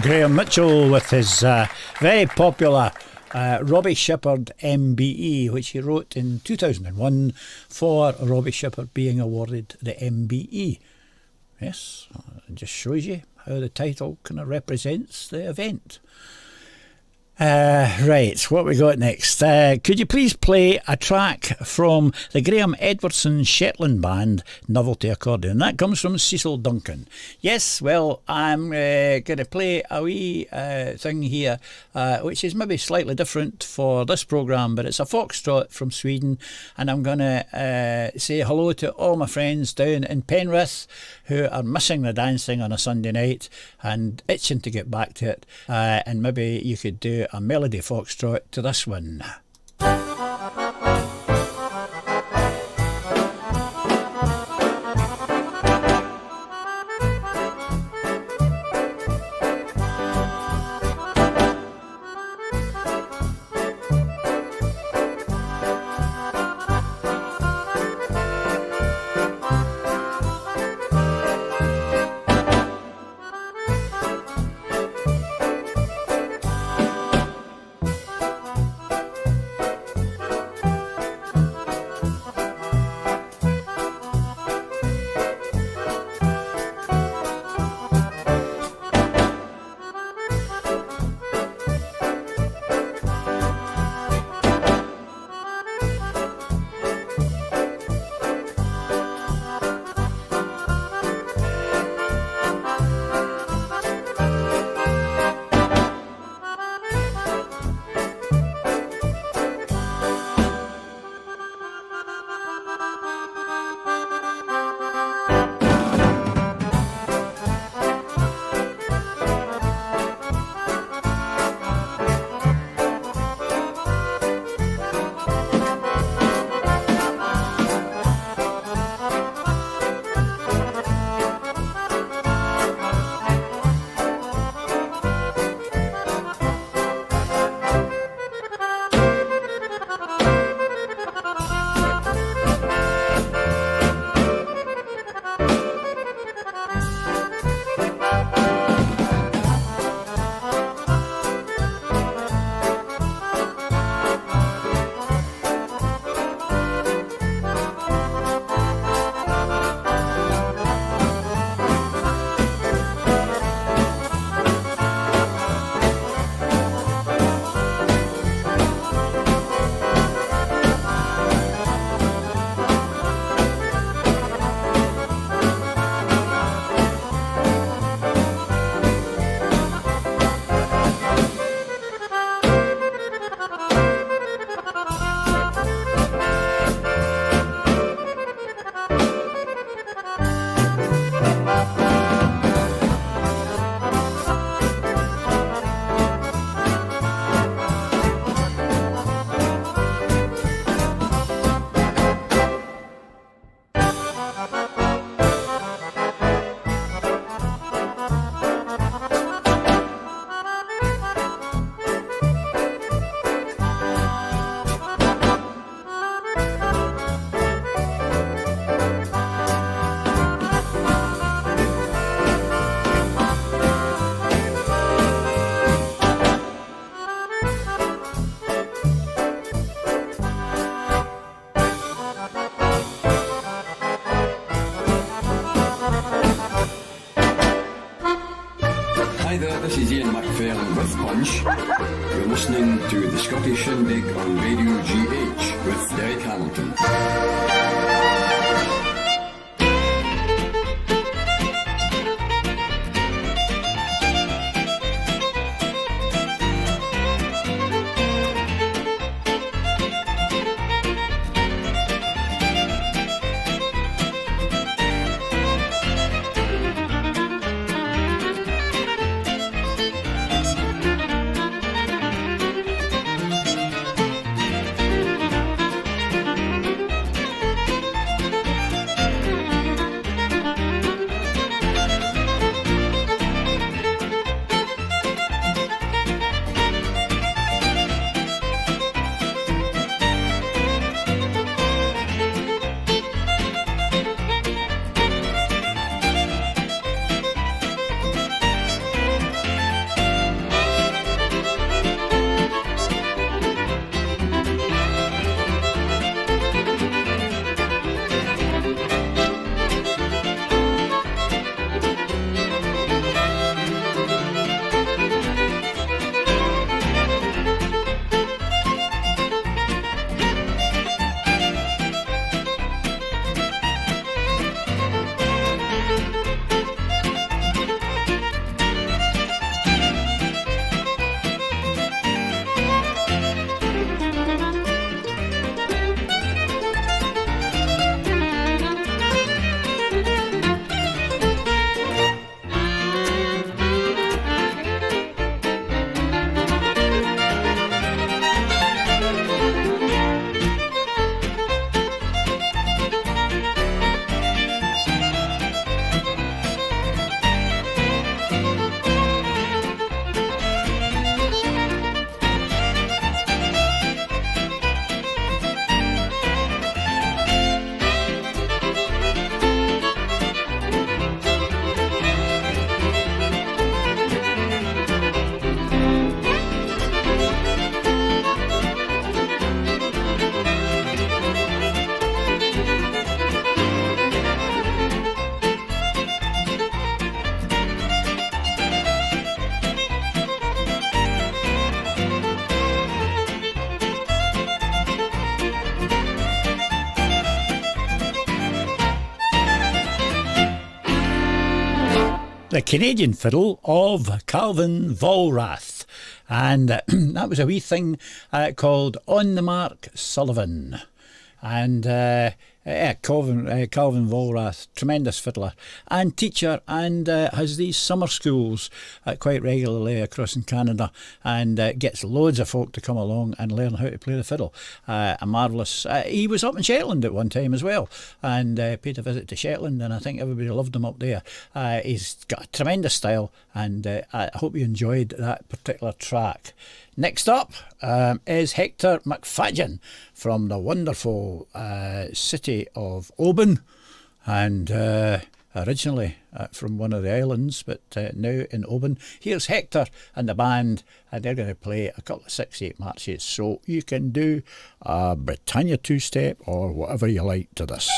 Graham Mitchell with his very popular Robbie Shepherd MBE, which he wrote in 2001 for Robbie Shepherd being awarded the MBE. Yes, it just shows you how the title kind of represents the event. Right, what we got next? Could you please play a track from the Graham Edwardson Shetland Band Novelty Accordion? That comes from Cecil Duncan. Yes, well, I'm going to play a wee thing here, which is maybe slightly different for this programme, but it's a foxtrot from Sweden, and I'm going to say hello to all my friends down in Penrith who are missing the dancing on a Sunday night and itching to get back to it, and maybe you could do a melody foxtrot to this one. on with punch. You're listening to the Scottish Shindig on Radio GH with Derek Hamilton. The Canadian Fiddle of Calvin Volrath. And that was a wee thing called On the Mark Sullivan. And Calvin Volrath, tremendous fiddler and teacher, and has these summer schools quite regularly across in Canada, and gets loads of folk to come along and learn how to play the fiddle. A marvellous... he was up in Shetland at one time as well, and paid a visit to Shetland, and I think everybody loved him up there. He's got a tremendous style, and I hope you enjoyed that particular track. Next up is Hector McFadden from the wonderful city of Oban, and originally from one of the islands, but now in Oban. Here's Hector and the band, and they're going to play a couple of 6/8 marches, so you can do a Britannia two-step or whatever you like to this.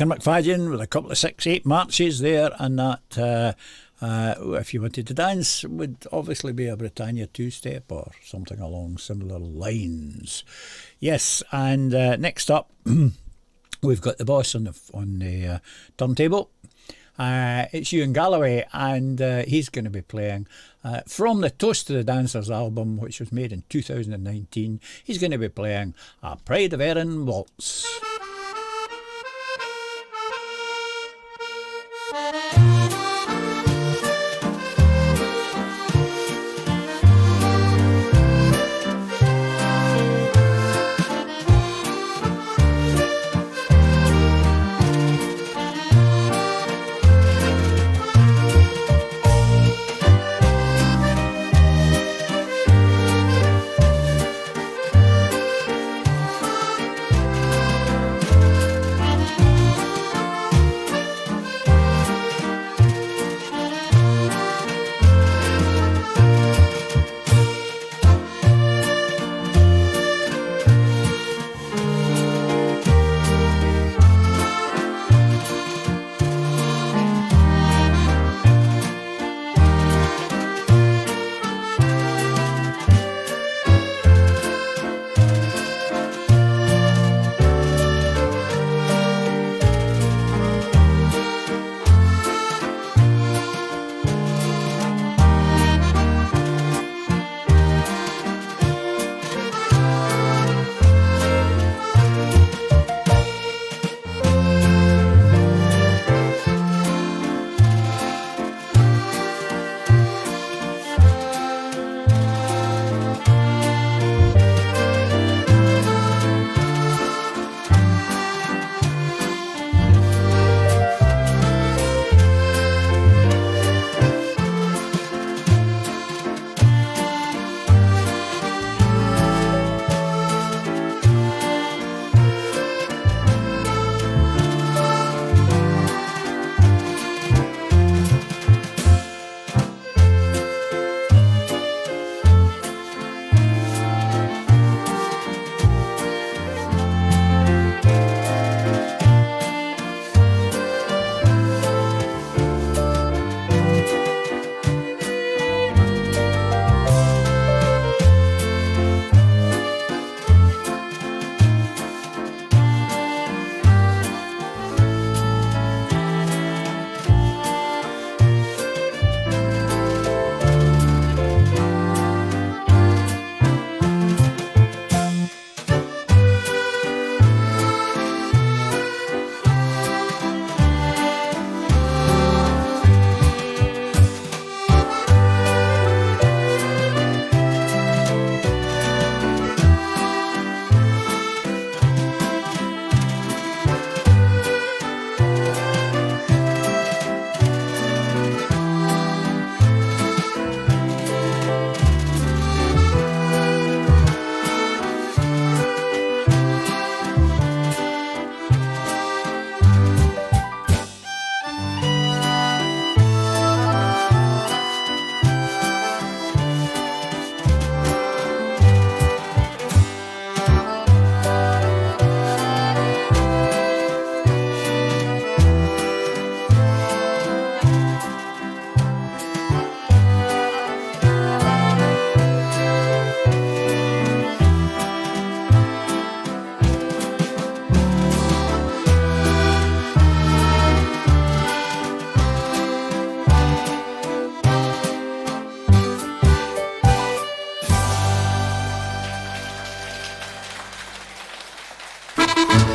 Kinmacfadyen with a couple of 6/8 marches there, and that if you wanted to dance would obviously be a Britannia two-step or something along similar lines. Yes, and next up we've got the boss on the turntable. It's Ewan Galloway, and he's going to be playing from the Toast to the Dancers album, which was made in 2019. He's going to be playing a Pride of Erin waltz.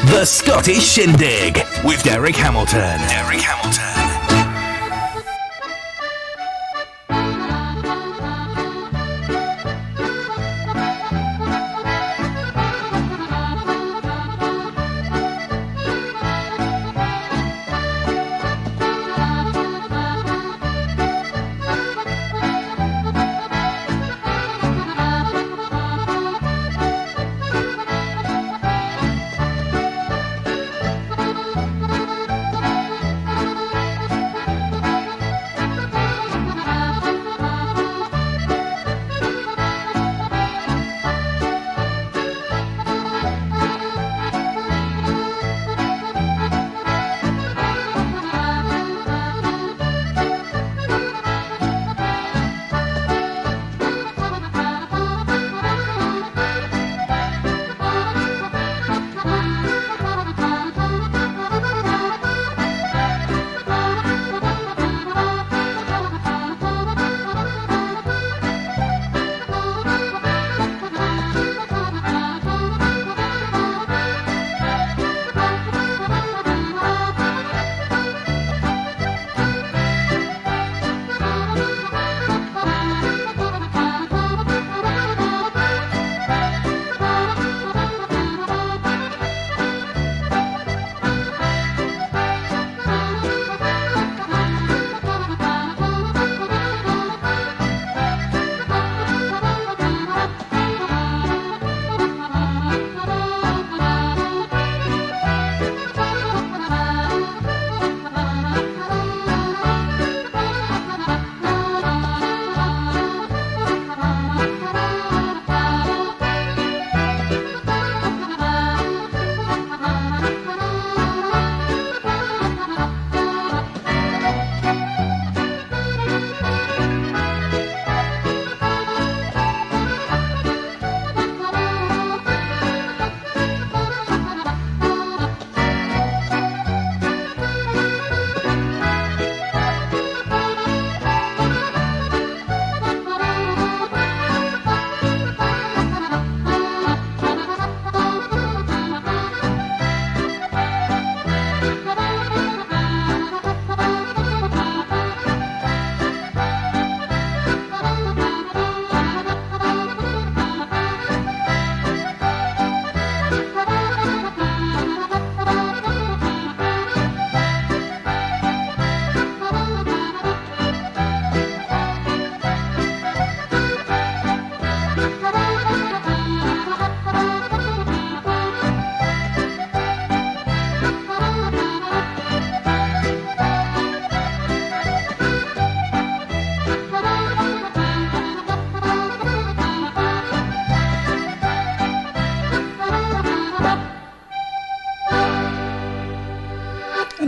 The Scottish Shindig with Derek Hamilton. Derek Hamilton.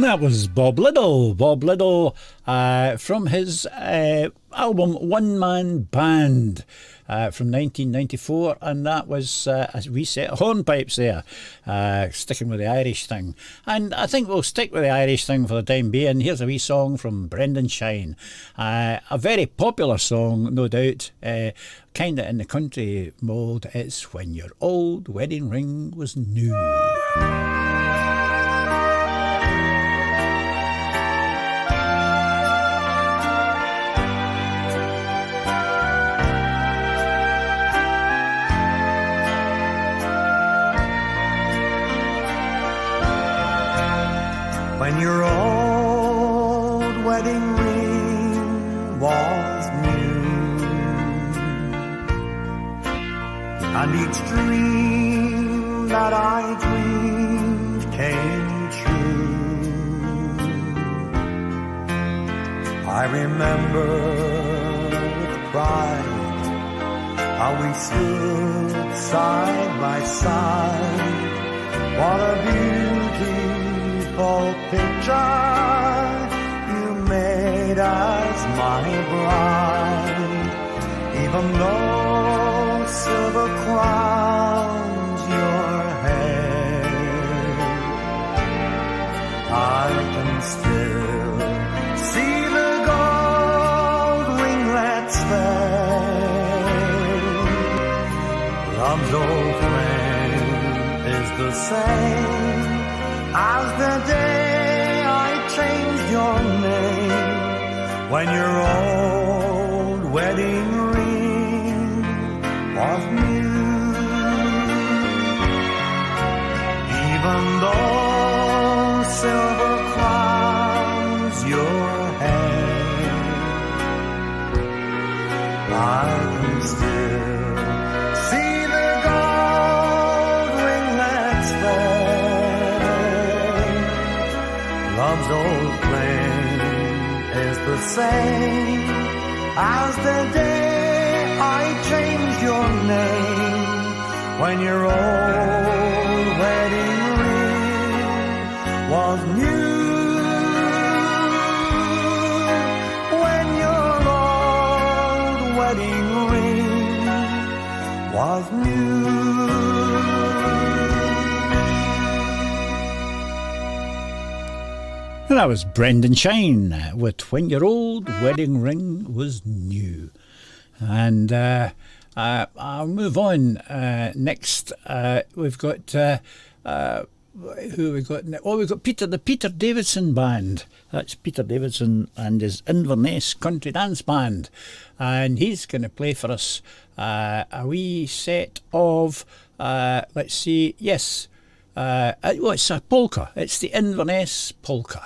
That was Bob Liddell. Bob Liddell from his album One Man Band from 1994, and that was a wee set of hornpipes there, sticking with the Irish thing. And I think we'll stick with the Irish thing for the time being. Here's a wee song from Brendan Shine. A very popular song, no doubt, kind of in the country mould. It's When Your Old Wedding Ring Was New. When your old wedding ring was new, and each dream that I dreamed came true, I remember with pride how we stood side by side. What a beautiful picture you made as my bride. Even though silver crowns your head, I can still see the gold ringlets there. Love's old flame is the same as the day I changed your name. When your old wedding ring was new, even though silver crowns your head, I can still see the gold ringlets there. Love's old flame is the same as the day I changed your name. When your old wedding ring was new. When your old wedding ring was new. And that was Brendan Shine with When Your Old Wedding Ring Was New. And I'll move on. Next, we've got... who we got? Oh, we've got the Peter Davidson Band. That's Peter Davidson and his Inverness Country Dance Band. And he's going to play for us a wee set of, let's see, yes, it's a polka. It's the Inverness Polka.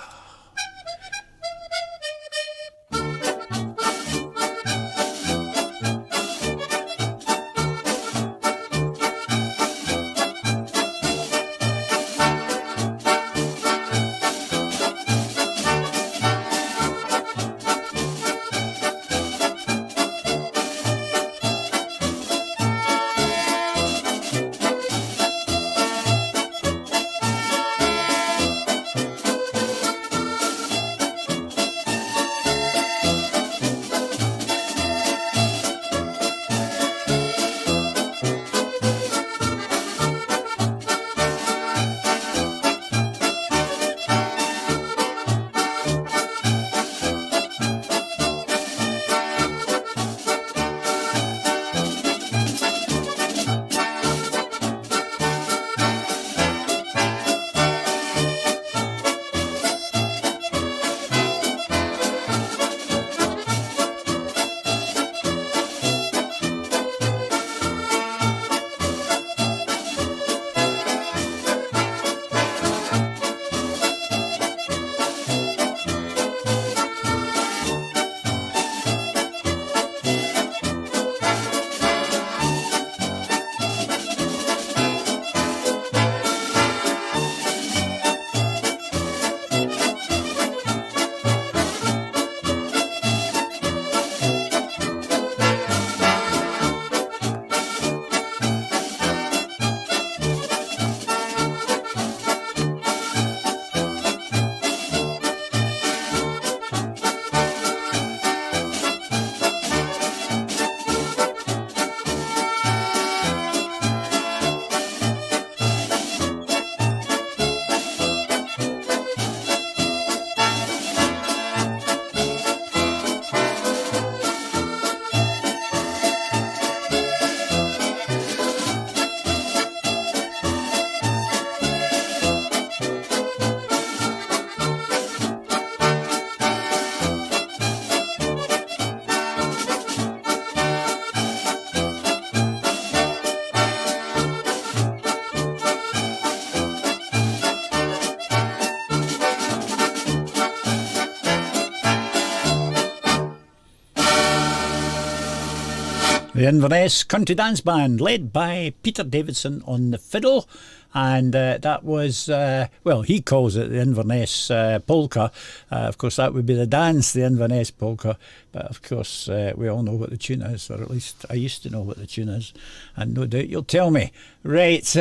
The Inverness Country Dance Band, led by Peter Davidson on the fiddle. And that was, well, he calls it the Inverness polka. Of course, that would be the dance, the Inverness polka. But of course, we all know what the tune is, or at least I used to know what the tune is. And no doubt you'll tell me. Right.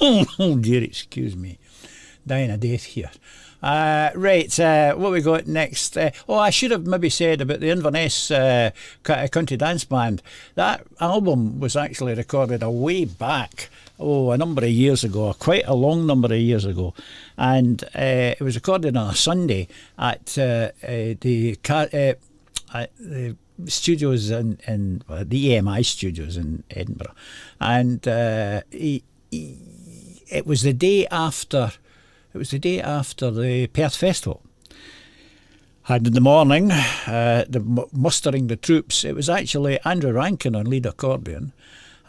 Oh dear, excuse me. Dying of death here. Right, what we got next? I should have maybe said about the Inverness Country Dance Band. That album was actually recorded a way back, a number of years ago, quite a long number of years ago. And it was recorded on a Sunday at the studios in the EMI studios in Edinburgh. And it was the day after... It was the day after the Perth Festival. And in the morning, mustering the troops, it was actually Andrew Rankin on lead accordion,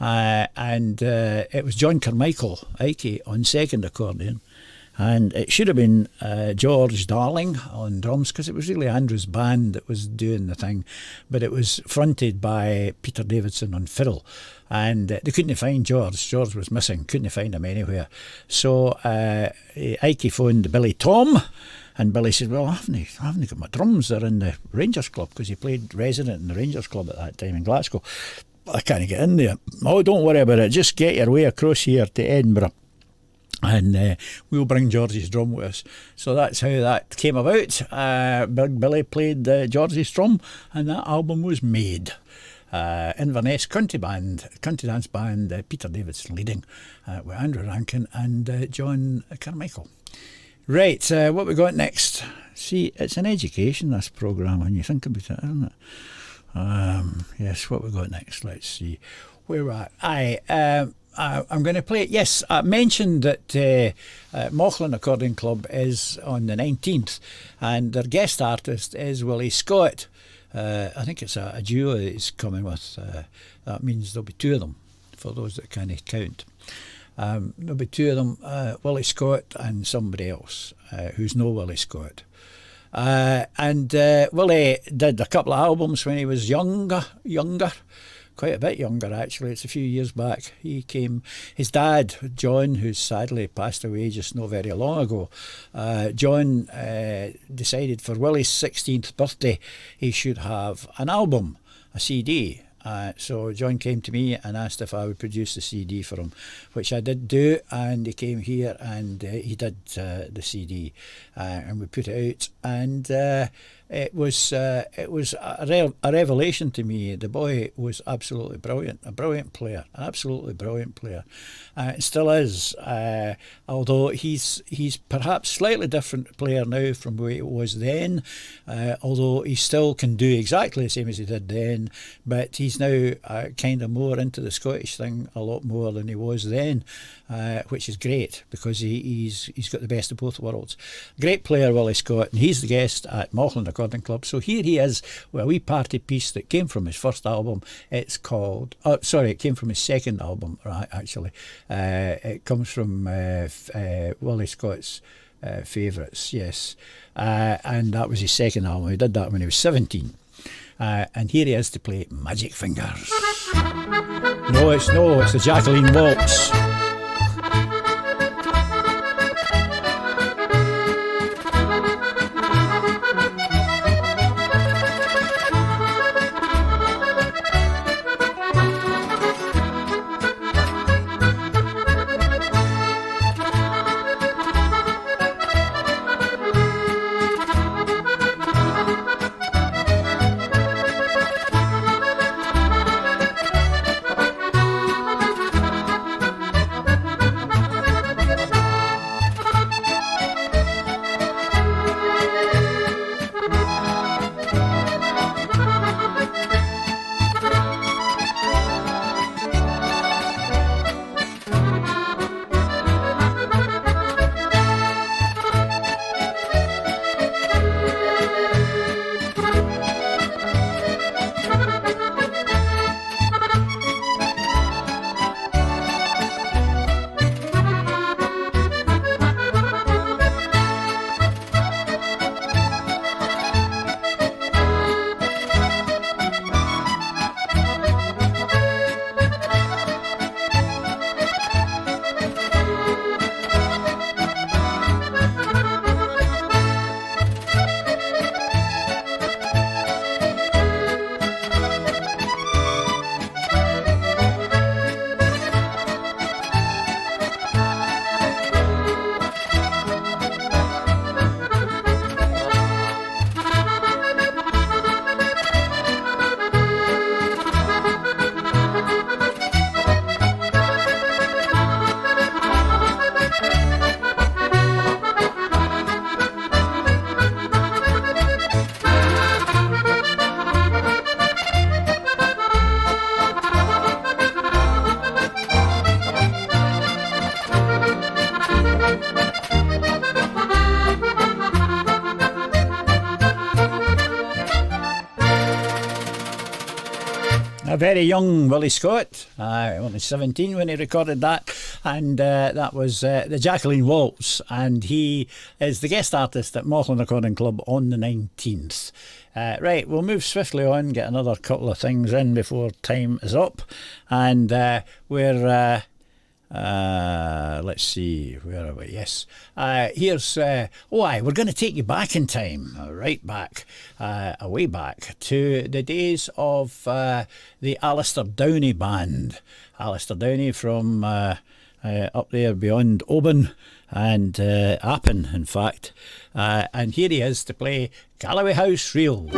and it was John Carmichael, Ike, on second accordion, and it should have been George Darling on drums, because it was really Andrew's band that was doing the thing, but it was fronted by Peter Davidson on fiddle. And they couldn't find George. George was missing. Couldn't find him anywhere. So Ike phoned Billy Tom, and Billy said, well, I haven't got my drums. They're in the Rangers Club, because he played resident in the Rangers Club at that time in Glasgow. I can't get in there. Oh, don't worry about it. Just get your way across here to Edinburgh, and we'll bring George's drum with us. So that's how that came about. Big Billy played George's drum, and that album was made. Inverness Country Dance Band, Peter Davidson leading, with Andrew Rankin and John Carmichael. Right, what we got next? See, it's an education, this programme, when you think about it, isn't it? Yes, what we got next? Let's see where we're at. I'm going to play. Yes, I mentioned that Mauchline Accordion Club is on the 19th, and their guest artist is Willie Scott. I think it's a duo that he's coming with. That means there'll be two of them, for those that kind of count. There'll be two of them, Willie Scott and somebody else who's no Willie Scott. And Willie did a couple of albums when he was younger, quite a bit younger actually. It's a few years back. He came, his dad, John, who's sadly passed away just not very long ago, John decided for Willie's 16th birthday he should have an album, a CD. So John came to me and asked if I would produce the CD for him, which I did do, and he came here and he did the CD, and we put it out, and it was a revelation to me. The boy was absolutely brilliant, a brilliant player, an absolutely brilliant player. Still is, although he's perhaps slightly different player now from where he was then, although he still can do exactly the same as he did then, but he's now kind of more into the Scottish thing a lot more than he was then, which is great, because he's got the best of both worlds. Great player, Willie Scott, and he's the guest at Mauchline Accordion Club. So here he is with a wee party piece that came from his first album. It's called, it came from his second album, right, actually. It comes from Willie Scott's favourites, yes. And that was his second album. He did that when he was 17. And here he is to play Magic Fingers. No, it's the Jacqueline Waltz. A very young Willie Scott, only 17 when he recorded that, and that was the Jacqueline Waltz, and he is the guest artist at Mauchline Recording Club on the 19th. Right, we'll move swiftly on, get another couple of things in before time is up, and we're... let's see, where are we? Yes. Here's, we're going to take you back in time, right back, way back to the days of the Alistair Downey band. Alistair Downey from up there beyond Oban and Appin, in fact. And here he is to play Galloway House Reels.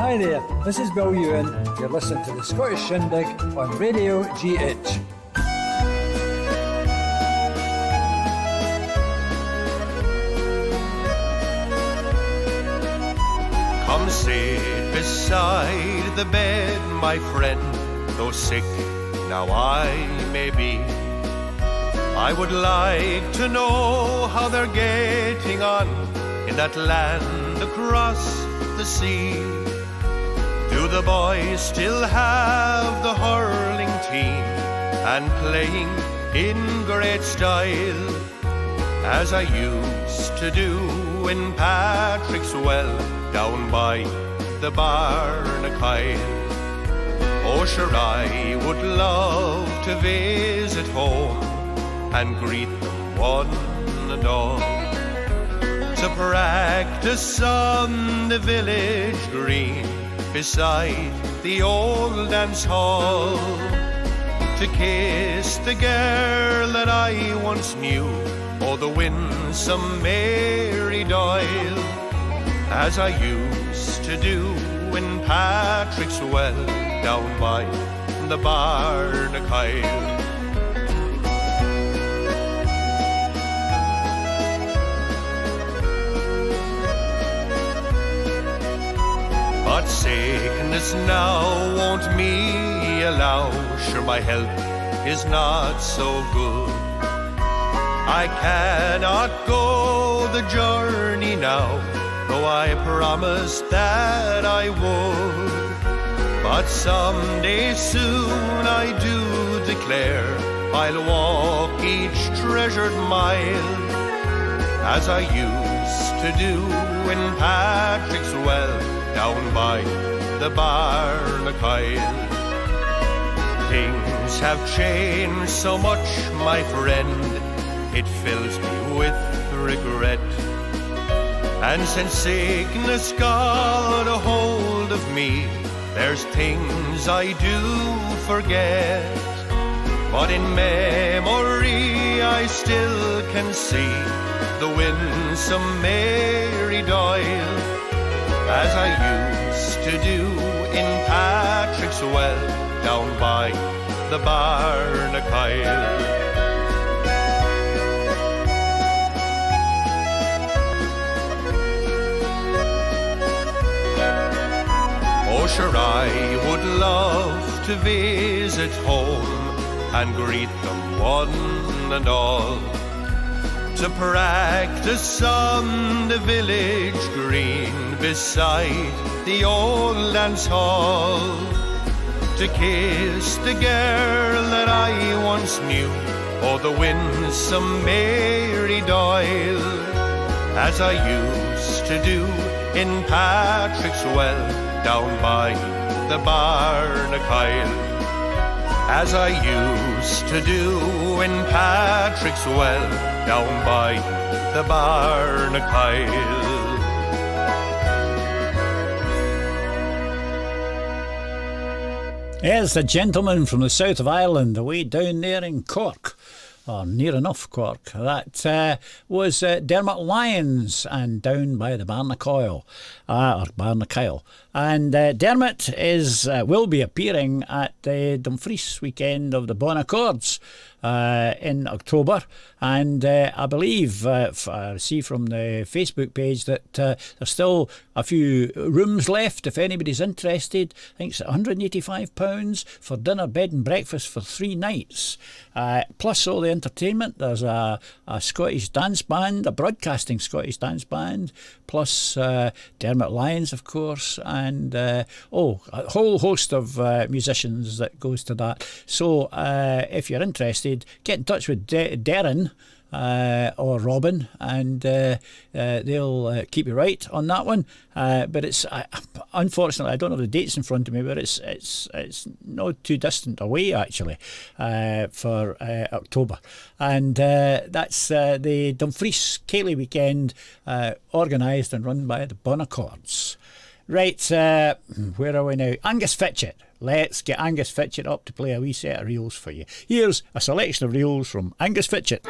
Hi there, this is Bill Ewan. You're listening to the Scottish Shindig on Radio GH. Come sit beside the bed, my friend, though sick now I may be. I would like to know how they're getting on in that land across the sea. Do the boys still have the hurling team and playing in great style, as I used to do in Patrick's Well down by the Barnacoil? Oh, sure, I would love to visit home and greet them one and all, to practice on the village green beside the old dance hall, to kiss the girl that I once knew, oh, the winsome Mary Doyle, as I used to do in Patrick's Well down by the Barnacoil. But sickness now won't me allow, sure my health is not so good. I cannot go the journey now, though I promised that I would. But someday soon I do declare I'll walk each treasured mile, as I used to do in Patrick's Well down by the Barnacoil. Things have changed so much, my friend, it fills me with regret. And since sickness got a hold of me, there's things I do forget. But in memory I still can see the winsome Mary Doyle, as I used to do in Patrick's Well down by the Barnacoil. Oh, sure, I would love to visit home and greet them one and all, to practice on the village green beside the old dance hall, to kiss the girl that I once knew, oh, the winsome Mary Doyle, as I used to do in Patrick's Well down by the Barnacoil, as I used to do in Patrick's Well down by the Barnacoil. Here's the gentleman from the south of Ireland, away down there in Cork, or near enough Cork. That was Dermot Lyons and Down by the Barnacoil, or Barnacoil. And Dermot will be appearing at the Dumfries weekend of the Bon Accords in October, and I believe I see from the Facebook page that there's still a few rooms left if anybody's interested. I think it's £185 for dinner, bed and breakfast for 3 nights, plus all the entertainment. There's a Scottish dance band, a broadcasting Scottish dance band, plus Dermot Lyons, of course, and a whole host of musicians that goes to that. So if you're interested, get in touch with Darren or Robin, and they'll keep you right on that one. But it's unfortunately, I don't have the dates in front of me, but it's not too distant away actually, for October, and that's the Dumfries Ceilidh weekend, organised and run by the Bon Accords. Right, where are we now? Angus Fitchett. Let's get Angus Fitchett up to play a wee set of reels for you. Here's a selection of reels from Angus Fitchett.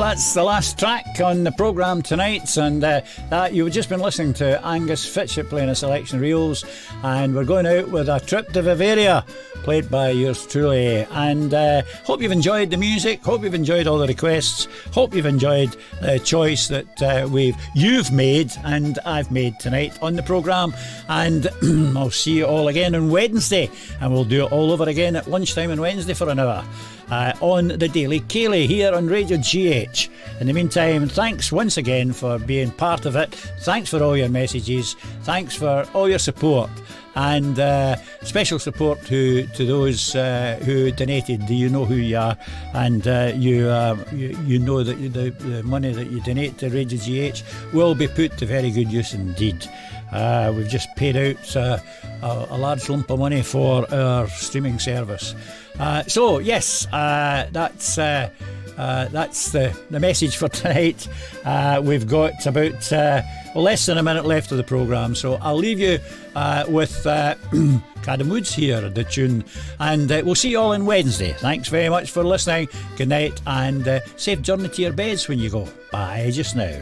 that's the last track on the programme tonight, and that you've just been listening to Angus Fitchett playing a selection of reels, and we're going out with a trip to Bavaria played by yours truly. And hope you've enjoyed the music, hope you've enjoyed all the requests, hope you've enjoyed the choice that you've made and I've made tonight on the programme. And I'll see you all again on Wednesday, and we'll do it all over again at lunchtime on Wednesday for an hour on the Daily Ceilidh here on Radio GH. In the meantime, thanks once again for being part of it. Thanks for all your messages, thanks for all your support, and special support to those who donated. You know who you are, and you know that the money that you donate to Radio GH will be put to very good use indeed. We've just paid out a large lump of money for our streaming service. So yes, that's the message for tonight. We've got about less than a minute left of the programme, so I'll leave you with Cadam Woods here, the tune, and we'll see you all on Wednesday. Thanks very much for listening. Good night, and safe journey to your beds when you go. Bye just now.